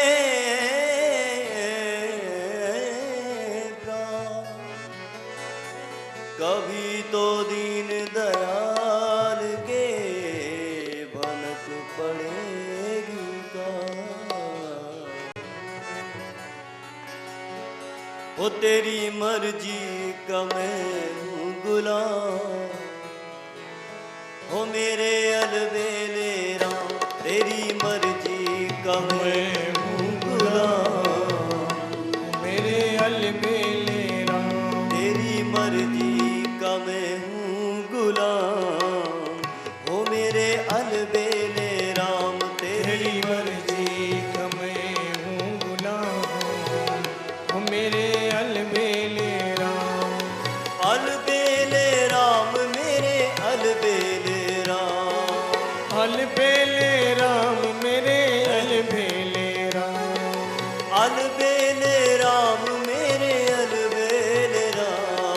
[SPEAKER 3] कभी तो दीन दयाल के भनक पड़ेगी का। वो तेरी मर्जी का मैं हूँ गुलाम, हो मेरे अलबेले राम तेरी मर्जी का मैं हूँ गुलाम,
[SPEAKER 2] मेरे अलबेले राम
[SPEAKER 3] तेरी मर्जी का मैं हूँ गुलाम, हो मेरे अलबेले राम तेरी
[SPEAKER 2] मर्जी का मैं हूँ गुलाम, हो मेरे अलबेले राम।
[SPEAKER 3] अलबेले राम मेरे अलबेले राम,
[SPEAKER 2] अलबेले राम मेरे अलबेले राम,
[SPEAKER 3] अलबेले राम मेरे अलबेले राम,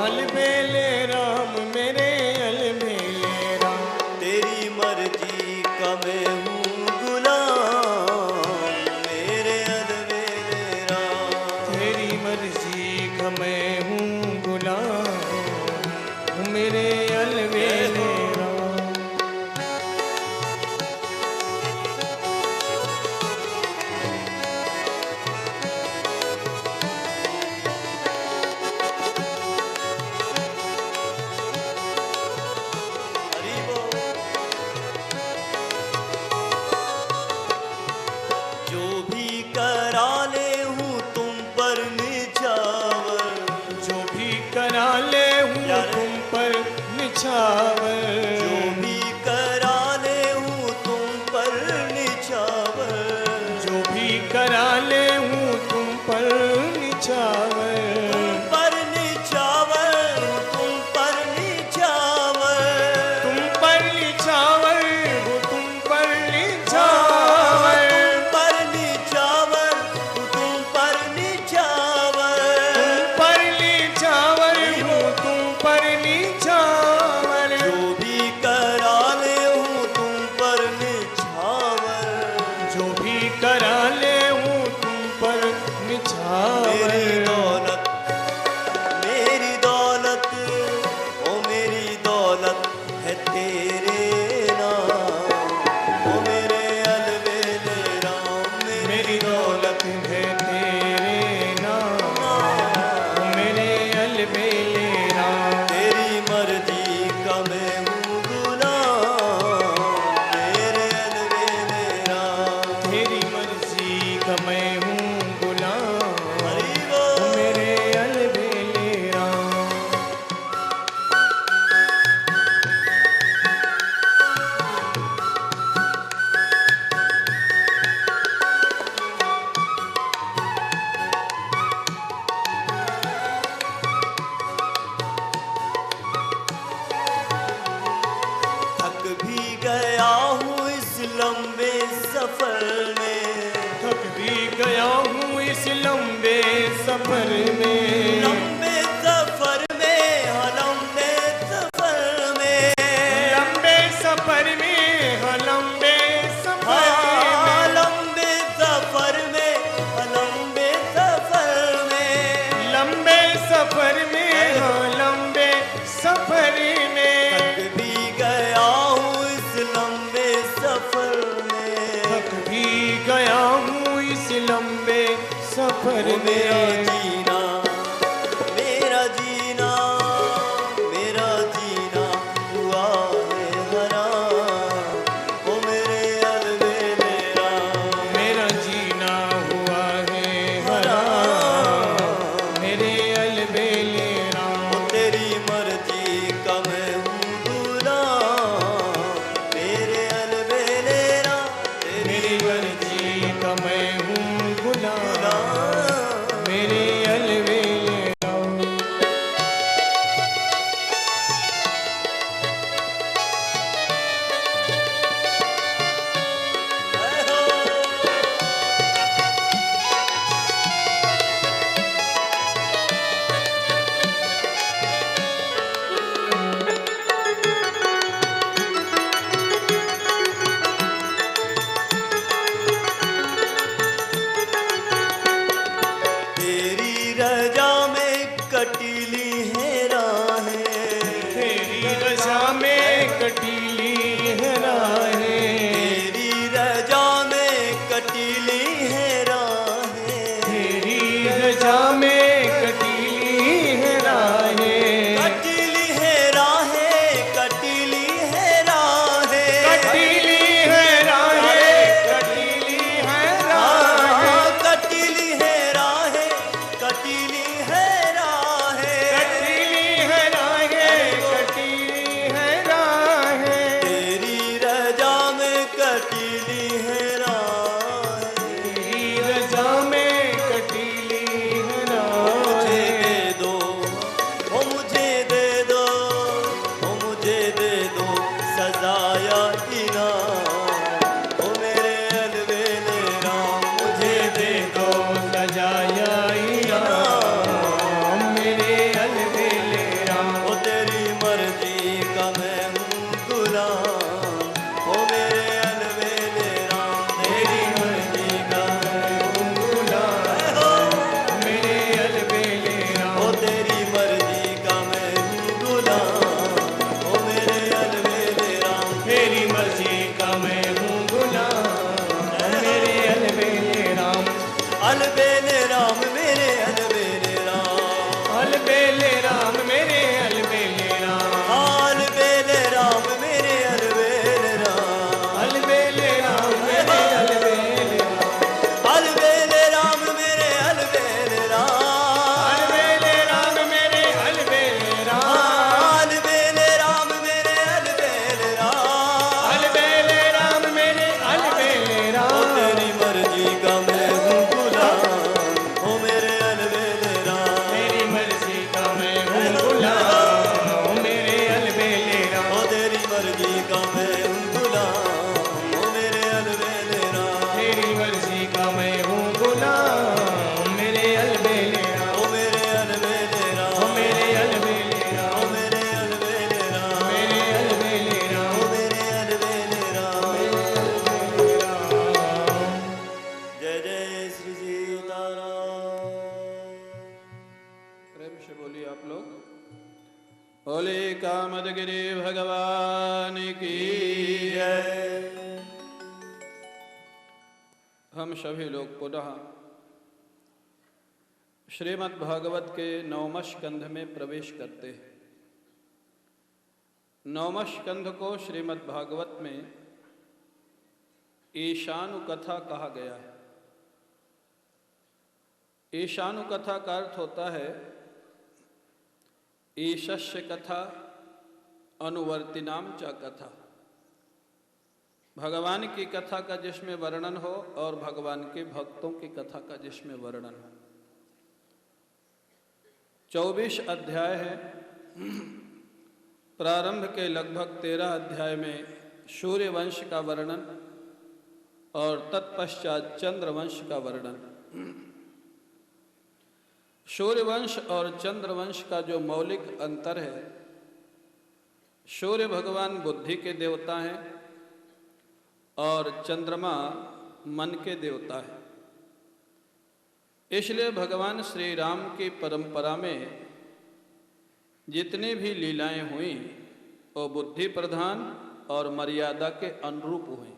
[SPEAKER 2] अलबेले राम मेरे अलबेले राम।
[SPEAKER 3] तेरी मर्जी का मैं हूँ गुलाम, मेरे अलबेले राम,
[SPEAKER 2] तेरी मर्जी का मैं हूँ गुलाम, हूँ मेरे अलबेले राम।
[SPEAKER 3] हरि बोल। जो भी करा ले हूँ तुम पर निछावर,
[SPEAKER 2] जो भी करा ले हूँ
[SPEAKER 3] यार।
[SPEAKER 2] तुम पर निछावर,
[SPEAKER 3] जो भी करा ले हूँ तुम पर निछावर,
[SPEAKER 2] जो भी करा ले हूँ तुम पर निछावर,
[SPEAKER 3] तुम पर निछावर, तुम पर निछावर,
[SPEAKER 2] तुम पर निछावर हो तुम पर निछावर,
[SPEAKER 3] तुम पर निछावर, तुम पर निछावर,
[SPEAKER 2] तुम पर निछावर हो तुम पर निछावर,
[SPEAKER 3] जो भी करा ले हूँ तुम पर निछावर,
[SPEAKER 2] जो भी करा ले हूँ तुम पर निछावर।
[SPEAKER 3] मेरी दौलत ओ मेरी दौलत है तेरे नाम, ओ मेरे अलबेले राम
[SPEAKER 2] मेरी दौलत है तेरे नाम, मेरे अलबेले राम।
[SPEAKER 3] तेरी मर्जी का मैं हूँ गुलाम, मेरे अलबेले राम।
[SPEAKER 2] तेरी मर्जी का मैं हूँ गुलाम,
[SPEAKER 3] हरि बोल।
[SPEAKER 2] मेरे अलबेले राम। गया हूँ इस लंबे सफर में,
[SPEAKER 3] लंबे सफर में, हाँ लंबे सफर में,
[SPEAKER 2] लंबे सफर में, हाँ लंबे सफर
[SPEAKER 3] हाँ
[SPEAKER 2] में,
[SPEAKER 3] लंबे सफर में, हाँ लंबे सफर में,
[SPEAKER 2] लंबे सफर में, हाँ लंबे सफर में।
[SPEAKER 3] थक भी गया हूँ इस लंबे सफर में,
[SPEAKER 2] थक भी गया हूँ इस लंबे सफर
[SPEAKER 3] ओ मेरा
[SPEAKER 2] में।
[SPEAKER 3] जीना, मेरा जीना, मेरा जीना हुआ है हराम, ओ मेरे अलबेलेरा,
[SPEAKER 2] मेरा जीना हुआ है हराम, मेरे अलबेलेरा।
[SPEAKER 3] ओ तेरी मर्जी का मैं हूँ गुलाम, मेरे अलबेलेरा,
[SPEAKER 2] मेरी मर्जी का मैं हूँ गुलाम,
[SPEAKER 3] गुलाम।
[SPEAKER 2] मेरे अलबेलेरा।
[SPEAKER 3] तेरी रजा में कटीली है राहें,
[SPEAKER 2] तेरी रजा में कटीली है राहें,
[SPEAKER 3] तेरी रजा में कटीली है राहें,
[SPEAKER 2] तेरी रजा में कटीली है राहें,
[SPEAKER 3] कटीली है राहें, कटीली है राहें,
[SPEAKER 2] कटीली है राहें, कटीली है राहें,
[SPEAKER 3] हाँ, कटीली है राहें, कटीली है राहें,
[SPEAKER 2] कटीली है राहें, कटीली है राहें,
[SPEAKER 3] तेरी रजा में कटीली है राहें,
[SPEAKER 2] तेरी रजा में कटीली है
[SPEAKER 3] मुझे
[SPEAKER 2] राहें।
[SPEAKER 3] दे दो, ओ मुझे दे दो, ओ मुझे दे दो सजाया इनाम, ओ मेरे अलबेलेरा, मुझे दे दो
[SPEAKER 2] सजाया इनाम, मेरे अलबेलेरा।
[SPEAKER 3] ओ तेरी मर्जी का मैं हूँ गुलाम, ओ मेरे अलबेलेरा, तेरी मर्जी का मैं हूँ गुलाम,
[SPEAKER 2] मेरे अलबेलेरा।
[SPEAKER 3] ओ तेरी मर्जी का मैं हूँ गुलाम, ओ मेरे अलबेलेरा,
[SPEAKER 2] तेरी मर्जी का मैं हूँ गुलाम, मेरे अलबेलेरा।
[SPEAKER 3] अलबेले राम मेरे अलबेले राम,
[SPEAKER 2] अलबेले राम मेरे अलबेलेरा।
[SPEAKER 3] अलबेले राम मेरे अलबेले राम,
[SPEAKER 2] अलबेले राम मेरे अलबेलेरा।
[SPEAKER 3] अलबेले राम मेरे अलबेले राम,
[SPEAKER 2] अलबेले राम मेरे अलबेलेरा।
[SPEAKER 3] अलबेले राम मेरे अलबेले राम,
[SPEAKER 2] अलबेले राम मेरे अलबेलेरा।
[SPEAKER 3] ओ तेरी मर्जी का मैं हूँ गुलाम, ओ मेरे अलबेले राम,
[SPEAKER 2] तेरी मर्जी का मैं हूँ गुलाम, मेरे अलबेलेरा।
[SPEAKER 3] ओ तेरी मर्जी का मैं हूँ गुलाम, ओ मेरे अलबेले राम,
[SPEAKER 2] तेरी मर्जी का मैं हूँ गुलाम, मेरे अलबेलेरा।
[SPEAKER 3] ओ मेरे अलबेले राम,
[SPEAKER 2] ओ मेरे अलबेलेरा।
[SPEAKER 3] ओ मेरे अलबेले राम,
[SPEAKER 2] मेरे अलबेलेरा।
[SPEAKER 3] ओ मेरे अलबेले राम। जय जय श्री सीताराम।
[SPEAKER 1] प्रेम से बोलिए आप लोग। बोले कामदगिरि भगवान की
[SPEAKER 3] जय।
[SPEAKER 1] हम सभी लोग पुनः श्रीमद् भागवत के 9वें स्कंध में प्रवेश करते हैं। 9वें स्कंध को श्रीमद् भागवत में ईशानु कथा कहा गया है। ईशानु कथा का अर्थ होता है ईशस्य कथा अनुवर्तिनाम च कथा, भगवान की कथा का जिसमें वर्णन हो और भगवान के भक्तों की कथा का जिसमें वर्णन हो। 24 अध्याय हैं। प्रारंभ के लगभग 13 अध्याय में सूर्य वंश का वर्णन और तत्पश्चात चंद्रवंश का वर्णन। सूर्यवंश और चंद्रवंश का जो मौलिक अंतर है, सूर्य भगवान बुद्धि के देवता हैं और चंद्रमा मन के देवता है। इसलिए भगवान श्री राम की परंपरा में जितनी भी लीलाएं हुई वो बुद्धि प्रधान और मर्यादा के अनुरूप हुई।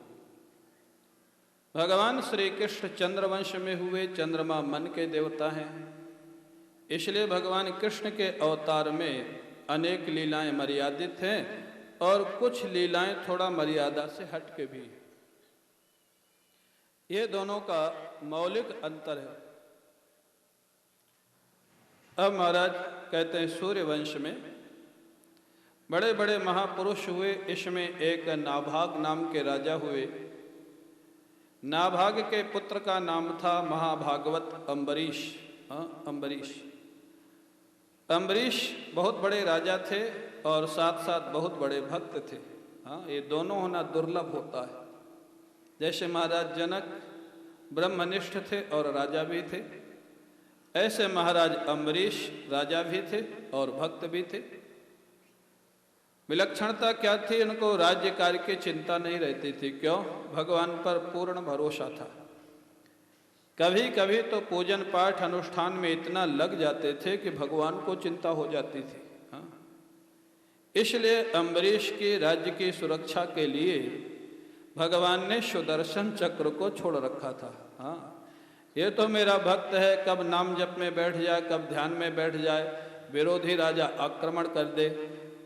[SPEAKER 1] भगवान श्री कृष्ण चंद्रवंश में हुए, चंद्रमा मन के देवता हैं, इसलिए भगवान कृष्ण के अवतार में अनेक लीलाएं मर्यादित हैं और कुछ लीलाएं थोड़ा मर्यादा से हट के भी हैं। ये दोनों का मौलिक अंतर है। अब महाराज कहते हैं सूर्यवंश में बड़े बड़े महापुरुष हुए, इसमें एक नाभाग नाम के राजा हुए। नाभाग के पुत्र का नाम था महाभागवत अम्बरीश। अम्बरीश बहुत बड़े राजा थे और साथ साथ बहुत बड़े भक्त थे। ये दोनों होना दुर्लभ होता है। जैसे महाराज जनक ब्रह्मनिष्ठ थे और राजा भी थे, ऐसे महाराज अम्बरीश राजा भी थे और भक्त भी थे। विलक्षणता क्या थी? उनको राज्य कार्य की चिंता नहीं रहती थी। क्यों? भगवान पर पूर्ण भरोसा था। कभी कभी तो पूजन पाठ अनुष्ठान में इतना लग जाते थे कि भगवान को चिंता हो जाती थी। इसलिए अम्बरीश की राज्य की सुरक्षा के लिए भगवान ने सुदर्शन चक्र को छोड़ रखा था। ये तो मेरा भक्त है, कब नाम जप में बैठ जाए, कब ध्यान में बैठ जाए, विरोधी राजा आक्रमण कर दे,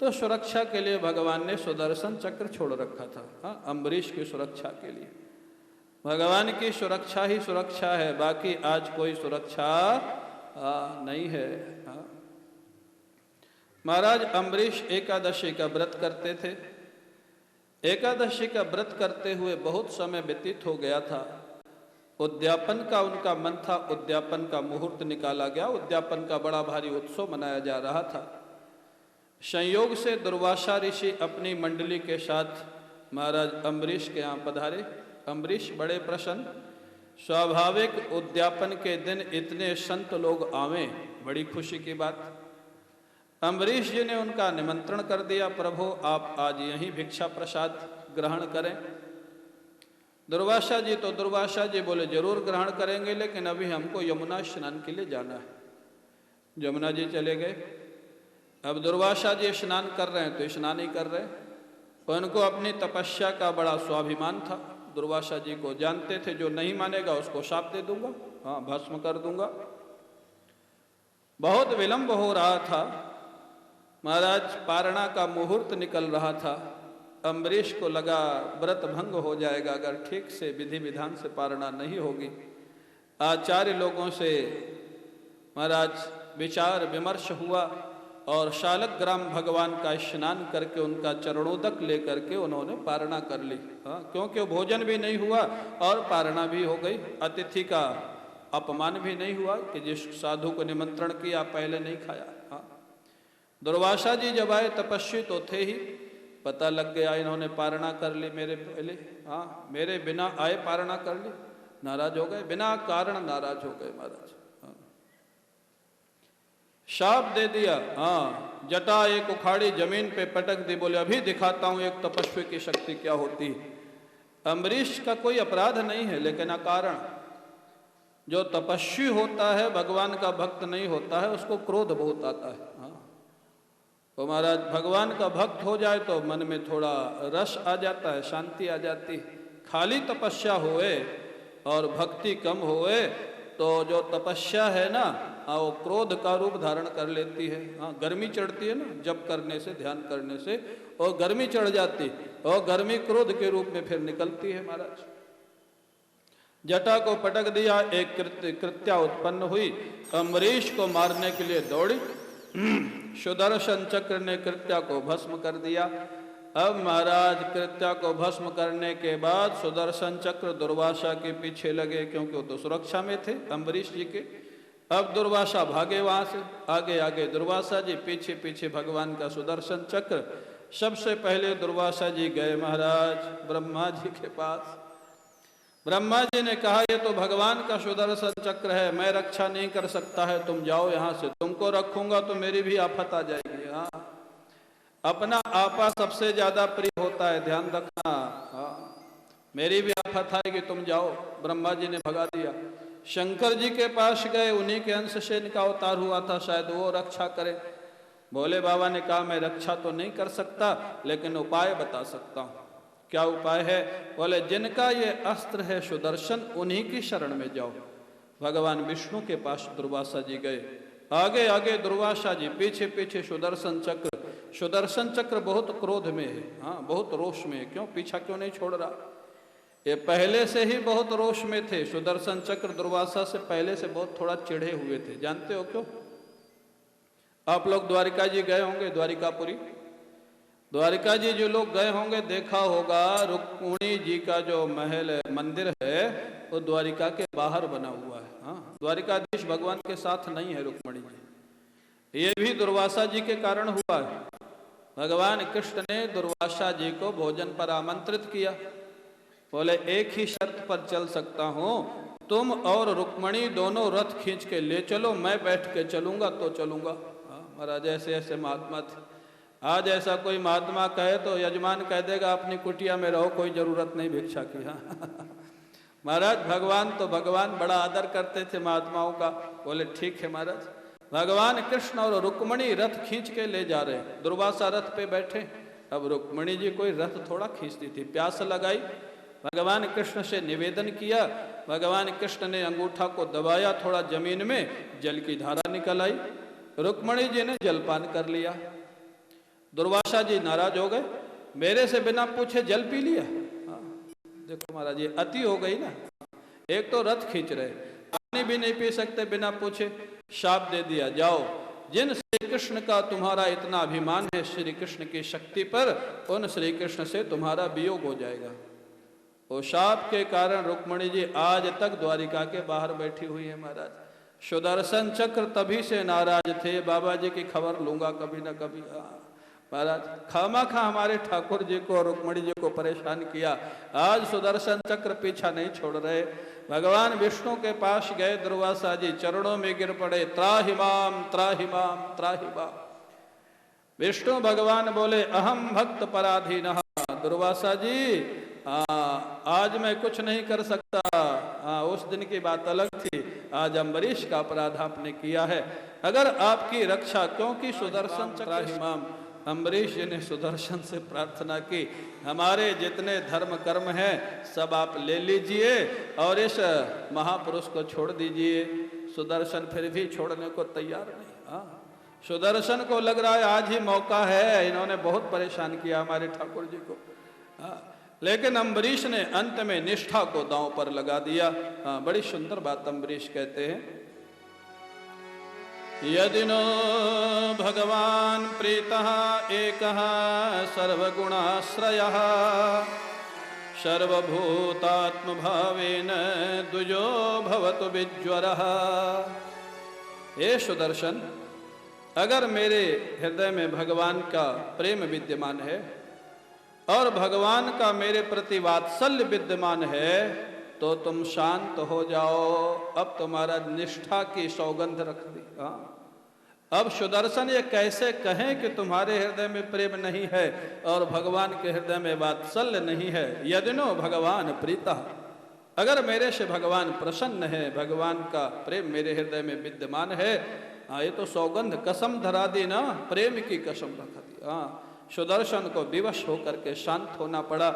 [SPEAKER 1] तो सुरक्षा के लिए भगवान ने सुदर्शन चक्र छोड़ रखा था। अम्बरीश की सुरक्षा के लिए। भगवान की सुरक्षा ही सुरक्षा है, बाकी आज कोई सुरक्षा नहीं है। महाराज अम्बरीश एकादशी का व्रत करते थे। एकादशी का व्रत करते हुए बहुत समय व्यतीत हो गया था। उद्यापन का उनका मन था, उद्यापन का मुहूर्त निकाला गया। उद्यापन का बड़ा भारी उत्सव मनाया जा रहा था। संयोग से दुर्वासा ऋषि अपनी मंडली के साथ महाराज अम्बरीश के यहाँ पधारे। अम्बरीश बड़े प्रसन्न, स्वाभाविक उद्यापन के दिन इतने संत लोग आवे, बड़ी खुशी की बात। अम्बरीश जी ने उनका निमंत्रण कर दिया, प्रभु आप आज यहीं भिक्षा प्रसाद ग्रहण करें। दुर्वासा जी बोले जरूर ग्रहण करेंगे, लेकिन अभी हमको यमुना स्नान के लिए जाना है। यमुना जी चले गए। अब दुर्वासा जी स्नान कर रहे हैं तो स्नान ही कर रहे हैं। उनको अपनी तपस्या का बड़ा स्वाभिमान था। दुर्वासा जी को जानते थे, जो नहीं मानेगा उसको शाप दे दूंगा, भस्म कर दूंगा। बहुत विलंब हो रहा था। महाराज पारणा का मुहूर्त निकल रहा था। अम्बरीश को लगा व्रत भंग हो जाएगा अगर ठीक से विधि विधान से पारणा नहीं होगी। आचार्य लोगों से महाराज विचार विमर्श हुआ और शालग्राम भगवान का स्नान करके उनका चरणोदक लेकर के उन्होंने पारणा कर ली। क्योंकि भोजन भी नहीं हुआ और पारणा भी हो गई। अतिथि का अपमान भी नहीं हुआ कि जिस साधु को निमंत्रण किया पहले नहीं खाया। दुर्वासा जी जब आए, तपस्वी तो थे ही, पता लग गया इन्होंने पारणा कर ली मेरे पहले। मेरे बिना आए पारणा कर ली। नाराज हो गए, बिना कारण नाराज हो गए महाराज। शाप दे दिया। जटा एक उखाड़ी जमीन पे पटक दी, बोले अभी दिखाता हूं एक तपस्वी की शक्ति क्या होती है। अम्बरीश का कोई अपराध नहीं है, लेकिन अकारण जो तपस्वी होता है, भगवान का भक्त नहीं होता है, उसको क्रोध बहुत आता है। तो महाराज भगवान का भक्त हो जाए तो मन में थोड़ा रस आ जाता है, शांति आ जाती है। खाली तपस्या होए और भक्ति कम होए तो जो तपस्या है ना, वो क्रोध का रूप धारण कर लेती है। गर्मी चढ़ती है ना, जप करने से, ध्यान करने से, और गर्मी चढ़ जाती और गर्मी क्रोध के रूप में फिर निकलती है महाराज। जटा को पटक दिया, एक कृत्या उत्पन्न हुई। अम्बरीश को मारने के लिए दौड़ी। सुदर्शन चक्र ने कृत्या को भस्म कर दिया। अब महाराज कृत्या को भस्म करने के बाद सुदर्शन चक्र दुर्वासा के पीछे लगे, क्योंकि वो तो सुरक्षा में थे अम्बरीश जी के। अब दुर्वासा भागे वहां से, आगे आगे दुर्वासा जी, पीछे पीछे भगवान का सुदर्शन चक्र। सबसे पहले दुर्वासा जी गए महाराज ब्रह्मा जी के पास। ब्रह्मा जी ने कहा ये तो भगवान का सुदर्शन चक्र है, मैं रक्षा नहीं कर सकता है, तुम जाओ यहाँ से, तुमको रखूंगा तो मेरी भी आफत आ जाएगी। हाँ, अपना आपा सबसे ज्यादा प्रिय होता है, ध्यान रखना। हाँ, मेरी भी आफत आएगी, तुम जाओ। ब्रह्मा जी ने भगा दिया। शंकर जी के पास गए, उन्हीं के अंश से इनका अवतार हुआ था, शायद वो रक्षा करे। भोले बाबा ने कहा मैं रक्षा तो नहीं कर सकता, लेकिन उपाय बता सकता हूँ। क्या उपाय है? बोले जिनका ये अस्त्र है सुदर्शन, उन्हीं की शरण में जाओ। भगवान विष्णु के पास दुर्वासा जी गए, आगे आगे दुर्वासा जी, पीछे पीछे सुदर्शन चक्र। सुदर्शन चक्र बहुत क्रोध में है, हाँ बहुत रोष में है। क्यों पीछा क्यों नहीं छोड़ रहा? ये पहले से ही बहुत रोष में थे। सुदर्शन चक्र दुर्वासा से पहले से बहुत थोड़ा चिढ़े हुए थे। जानते हो क्यों? आप लोग द्वारिका जी गए होंगे, द्वारिकापुरी। द्वारिका जी जो लोग गए होंगे देखा होगा, रुक्मिणी जी का जो महल है, मंदिर है, वो द्वारिका के बाहर बना हुआ है। हाँ, द्वारिकाधीश भगवान के साथ नहीं है रुक्मिणी जी। ये भी दुर्वासा जी के कारण हुआ है। भगवान कृष्ण ने दुर्वासा जी को भोजन पर आमंत्रित किया। बोले एक ही शर्त पर चल सकता हूं, तुम और रुक्मिणी दोनों रथ खींच के ले चलो, मैं बैठ के चलूंगा तो चलूंगा। महाराज ऐसे ऐसे महात्मा थे। आज ऐसा कोई महात्मा कहे तो यजमान कह देगा अपनी कुटिया में रहो, कोई जरूरत नहीं भिक्षा की। हाँ महाराज भगवान तो भगवान बड़ा आदर करते थे महात्माओं का। बोले ठीक है महाराज। भगवान कृष्ण और रुक्मिणी रथ खींच के ले जा रहे, दुर्वासा रथ पे बैठे। अब रुक्मिणी जी कोई रथ थोड़ा खींचती थी, प्यास लगाई, भगवान कृष्ण से निवेदन किया। भगवान कृष्ण ने अंगूठा को दबाया, थोड़ा जमीन में जल की धारा निकल आई। रुक्मिणी जी ने जलपान कर लिया। दुर्वासा जी नाराज हो गए, मेरे से बिना पूछे जल पी लिया। देखो महाराज ये अति हो गई ना। एक तो रथ खींच रहे, पानी भी नहीं पी सकते बिना पूछे, शाप दे दिया, जाओ जिन श्री कृष्ण का तुम्हारा इतना अभिमान है श्री कृष्ण की शक्ति पर, उन श्री कृष्ण से तुम्हारा वियोग हो जाएगा। वो शाप के कारण रुक्मिणी जी आज तक द्वारिका के बाहर बैठी हुई है महाराज। सुदर्शन चक्र तभी से नाराज थे, बाबा जी की खबर लूंगा कभी ना कभी। महाराज खामाखा हमारे ठाकुर जी को और रुक्मिणी जी को परेशान किया। आज सुदर्शन चक्र पीछा नहीं छोड़ रहे। भगवान विष्णु के पास गए दुर्वासा जी, चरणों में गिर पड़े, त्राहिमाम त्राहिमाम त्राहिमाम। विष्णु भगवान बोले अहम भक्त पराधीनः। दुर्वासा जी आज मैं कुछ नहीं कर सकता। उस दिन की बात अलग थी, आज अम्बरीश का अपराध आपने किया है, अगर आपकी रक्षा, क्योंकि सुदर्शन त्राहिमाम, अम्बरीश जी ने सुदर्शन से प्रार्थना की, हमारे जितने धर्म कर्म हैं सब आप ले लीजिए और इस महापुरुष को छोड़ दीजिए। सुदर्शन फिर भी छोड़ने को तैयार नहीं। सुदर्शन को लग रहा है आज ही मौका है, इन्होंने बहुत परेशान किया हमारे ठाकुर जी को। लेकिन अम्बरीश ने अंत में निष्ठा को दांव पर लगा दिया। बड़ी सुंदर बात अम्बरीश कहते हैं, यदि नो भगवान प्रीतः एकः सर्वगुणाश्रयः सर्वभूतात्म भावेन द्विजो भवतु विज्वरः। हे सुदर्शन, अगर मेरे हृदय में भगवान का प्रेम विद्यमान है और भगवान का मेरे प्रति वात्सल्य विद्यमान है तो तुम शांत हो जाओ। अब तुम्हारा निष्ठा की सौगंध रख दी। अब सुदर्शन ये कैसे कहें कि तुम्हारे हृदय में प्रेम नहीं है और भगवान के हृदय में वात्सल्य नहीं है। यदिनो भगवान प्रीता, अगर मेरे से भगवान प्रसन्न है, भगवान का प्रेम मेरे हृदय में विद्यमान है, ये तो सौगंध कसम धरा दी ना, प्रेम की कसम रखा दी। सुदर्शन को विवश होकर के शांत होना पड़ा।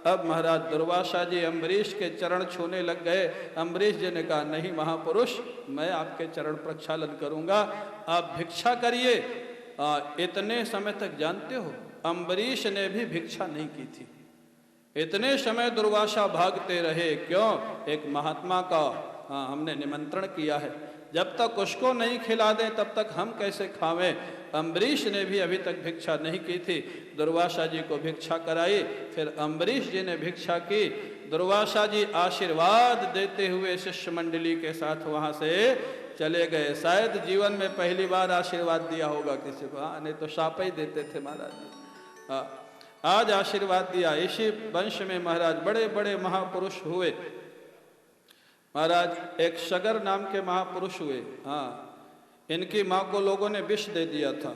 [SPEAKER 1] अब महाराज दुर्वासा जी अम्बरीश के चरण छूने लग गए। अम्बरीश जी ने कहा नहीं महापुरुष, मैं आपके चरण प्रक्षालन करूंगा, आप भिक्षा करिए। इतने समय तक जानते हो अम्बरीश ने भी भिक्षा नहीं की थी। इतने समय दुर्वासा भागते रहे। क्यों? एक महात्मा का हमने निमंत्रण किया है, जब तक उसको नहीं खिला दें तब तक हम कैसे खावें। अम्बरीश ने भी अभी तक भिक्षा नहीं की थी, दुर्वासा जी को भिक्षा कराई। फिर अम्बरीश जी ने भिक्षा की। दुर्वासा जी आशीर्वाद देते हुए शिष्य मंडली के साथ वहां से चले गए। शायद जीवन में पहली बार आशीर्वाद दिया होगा किसी को, नहीं तो शाप ही देते थे महाराज जी। आज आशीर्वाद दिया। इसी वंश में महाराज बड़े बड़े महापुरुष हुए। महाराज एक सगर नाम के महापुरुष हुए। हाँ, इनकी माँ को लोगों ने विष दे दिया था,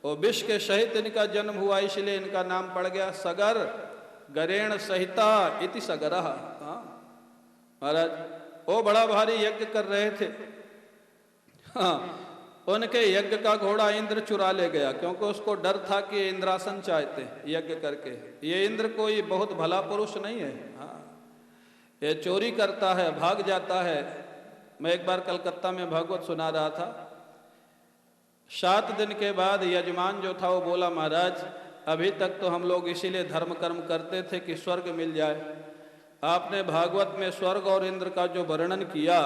[SPEAKER 1] और विष के सहित इनका जन्म हुआ, इसलिए इनका नाम पड़ गया सगर। गरेण सहिता इति सगरः। हाँ महाराज, वो बड़ा भारी यज्ञ कर रहे थे। हाँ, उनके यज्ञ का घोड़ा इंद्र चुरा ले गया, क्योंकि उसको डर था कि इंद्रासन चाहते हैं यज्ञ करके। ये इंद्र कोई बहुत भला पुरुष नहीं है। हाँ, ये चोरी करता है, भाग जाता है। मैं एक बार कलकत्ता में भागवत सुना रहा था। 7 दिन के बाद यजमान जो था वो बोला, महाराज अभी तक तो हम लोग इसीलिए धर्म कर्म करते थे कि स्वर्ग मिल जाए। आपने भागवत में स्वर्ग और इंद्र का जो वर्णन किया,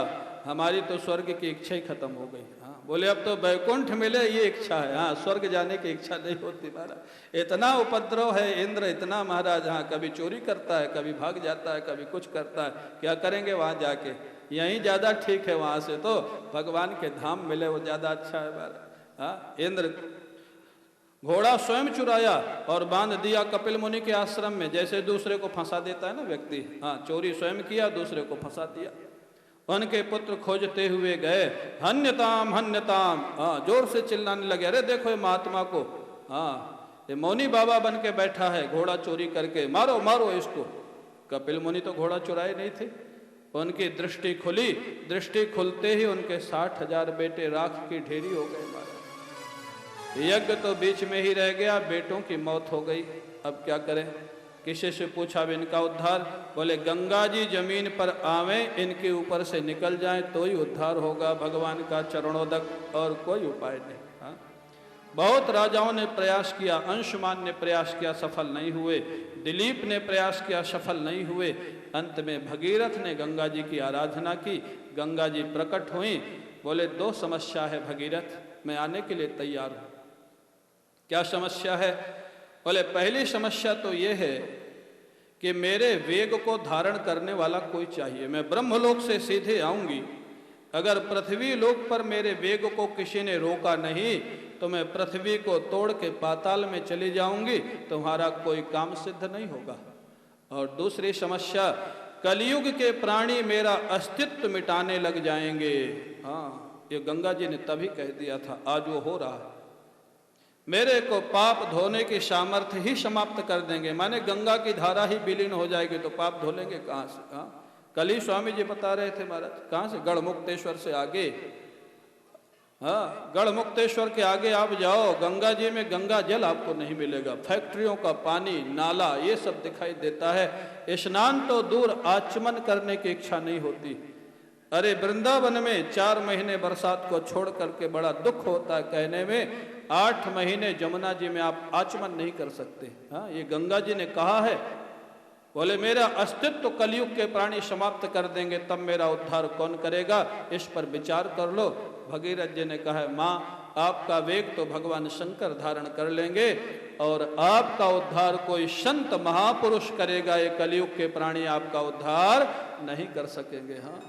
[SPEAKER 1] हमारी तो स्वर्ग की इच्छा ही खत्म हो गई। हाँ, बोले अब तो वैकुंठ मिले ये इच्छा है। हाँ, स्वर्ग जाने की इच्छा नहीं होती महाराज। इतना उपद्रव है इंद्र, इतना महाराज। हाँ, कभी चोरी करता है, कभी भाग जाता है, कभी कुछ करता है। क्या करेंगे वहाँ जाके? यहीं ज़्यादा ठीक है, वहाँ से तो भगवान के धाम मिले वो ज़्यादा अच्छा है महाराज। हाँ, इंद्र घोड़ा स्वयं चुराया और बांध दिया कपिल मुनि के आश्रम में, जैसे दूसरे को फंसा देता है ना व्यक्ति। हाँ, चोरी स्वयं किया, दूसरे को फंसा दिया। उनके पुत्र खोजते हुए गए, हन्यताम हन्यताम। हाँ, जोर से चिल्लाने लगे, अरे देखो ये महात्मा को। हाँ, ये मौनी बाबा बन के बैठा है घोड़ा चोरी करके, मारो मारो इसको। कपिल मुनि तो घोड़ा चुराए नहीं थे। उनकी दृष्टि खुली, दृष्टि खुलते ही उनके 60,000 बेटे राख की ढेरी हो गए महाराज। यज्ञ तो बीच में ही रह गया, बेटों की मौत हो गई। अब क्या करें? किसी से पूछा भी इनका उद्धार? बोले गंगा जी जमीन पर आवे, इनके ऊपर से निकल जाएं तो ही उद्धार होगा, भगवान का चरणोदक, और कोई उपाय नहीं। हाँ? बहुत राजाओं ने प्रयास किया, अंशुमान ने प्रयास किया, सफल नहीं हुए। दिलीप ने प्रयास किया, सफल नहीं हुए। अंत में भगीरथ ने गंगा जी की आराधना की, गंगा जी प्रकट हुई। बोले 2 समस्या है भगीरथ, मैं आने के लिए तैयार हूँ। क्या समस्या है? बोले पहली समस्या तो ये है कि मेरे वेग को धारण करने वाला कोई चाहिए। मैं ब्रह्मलोक से सीधे आऊंगी, अगर पृथ्वी लोक पर मेरे वेग को किसी ने रोका नहीं तो मैं पृथ्वी को तोड़ के पाताल में चली जाऊंगी, तुम्हारा कोई काम सिद्ध नहीं होगा। और दूसरी समस्या, कलयुग के प्राणी मेरा अस्तित्व मिटाने लग जाएंगे। हाँ, ये गंगा जी ने तभी कह दिया था, आज वो हो रहा है। मेरे को पाप धोने की सामर्थ्य ही समाप्त कर देंगे, माने गंगा की धारा ही विलीन हो जाएगी, तो पाप धो लेंगे कहाँ से? हाँ, कल ही स्वामी जी बता रहे थे महाराज, कहाँ से? गढ़मुक्तेश्वर से आगे। हाँ, गढ़मुक्तेश्वर के आगे आप जाओ, गंगा जी में गंगा जल आपको नहीं मिलेगा, फैक्ट्रियों का पानी, नाला, ये सब दिखाई देता है। स्नान तो दूर, आचमन करने की इच्छा नहीं होती। अरे वृंदावन में 4 महीने बरसात को छोड़ करके बड़ा दुख होता है कहने में, 8 महीने जमुना जी में आप आचमन नहीं कर सकते। हाँ, ये गंगा जी ने कहा है। बोले मेरा अस्तित्व कलयुग के प्राणी समाप्त कर देंगे, तब मेरा उद्धार कौन करेगा? इस पर विचार कर लो। भगीरथ जी ने कहा है, माँ आपका वेग तो भगवान शंकर धारण कर लेंगे और आपका उद्धार कोई संत महापुरुष करेगा, ये कलयुग के प्राणी आपका उद्धार नहीं कर सकेंगे। हाँ,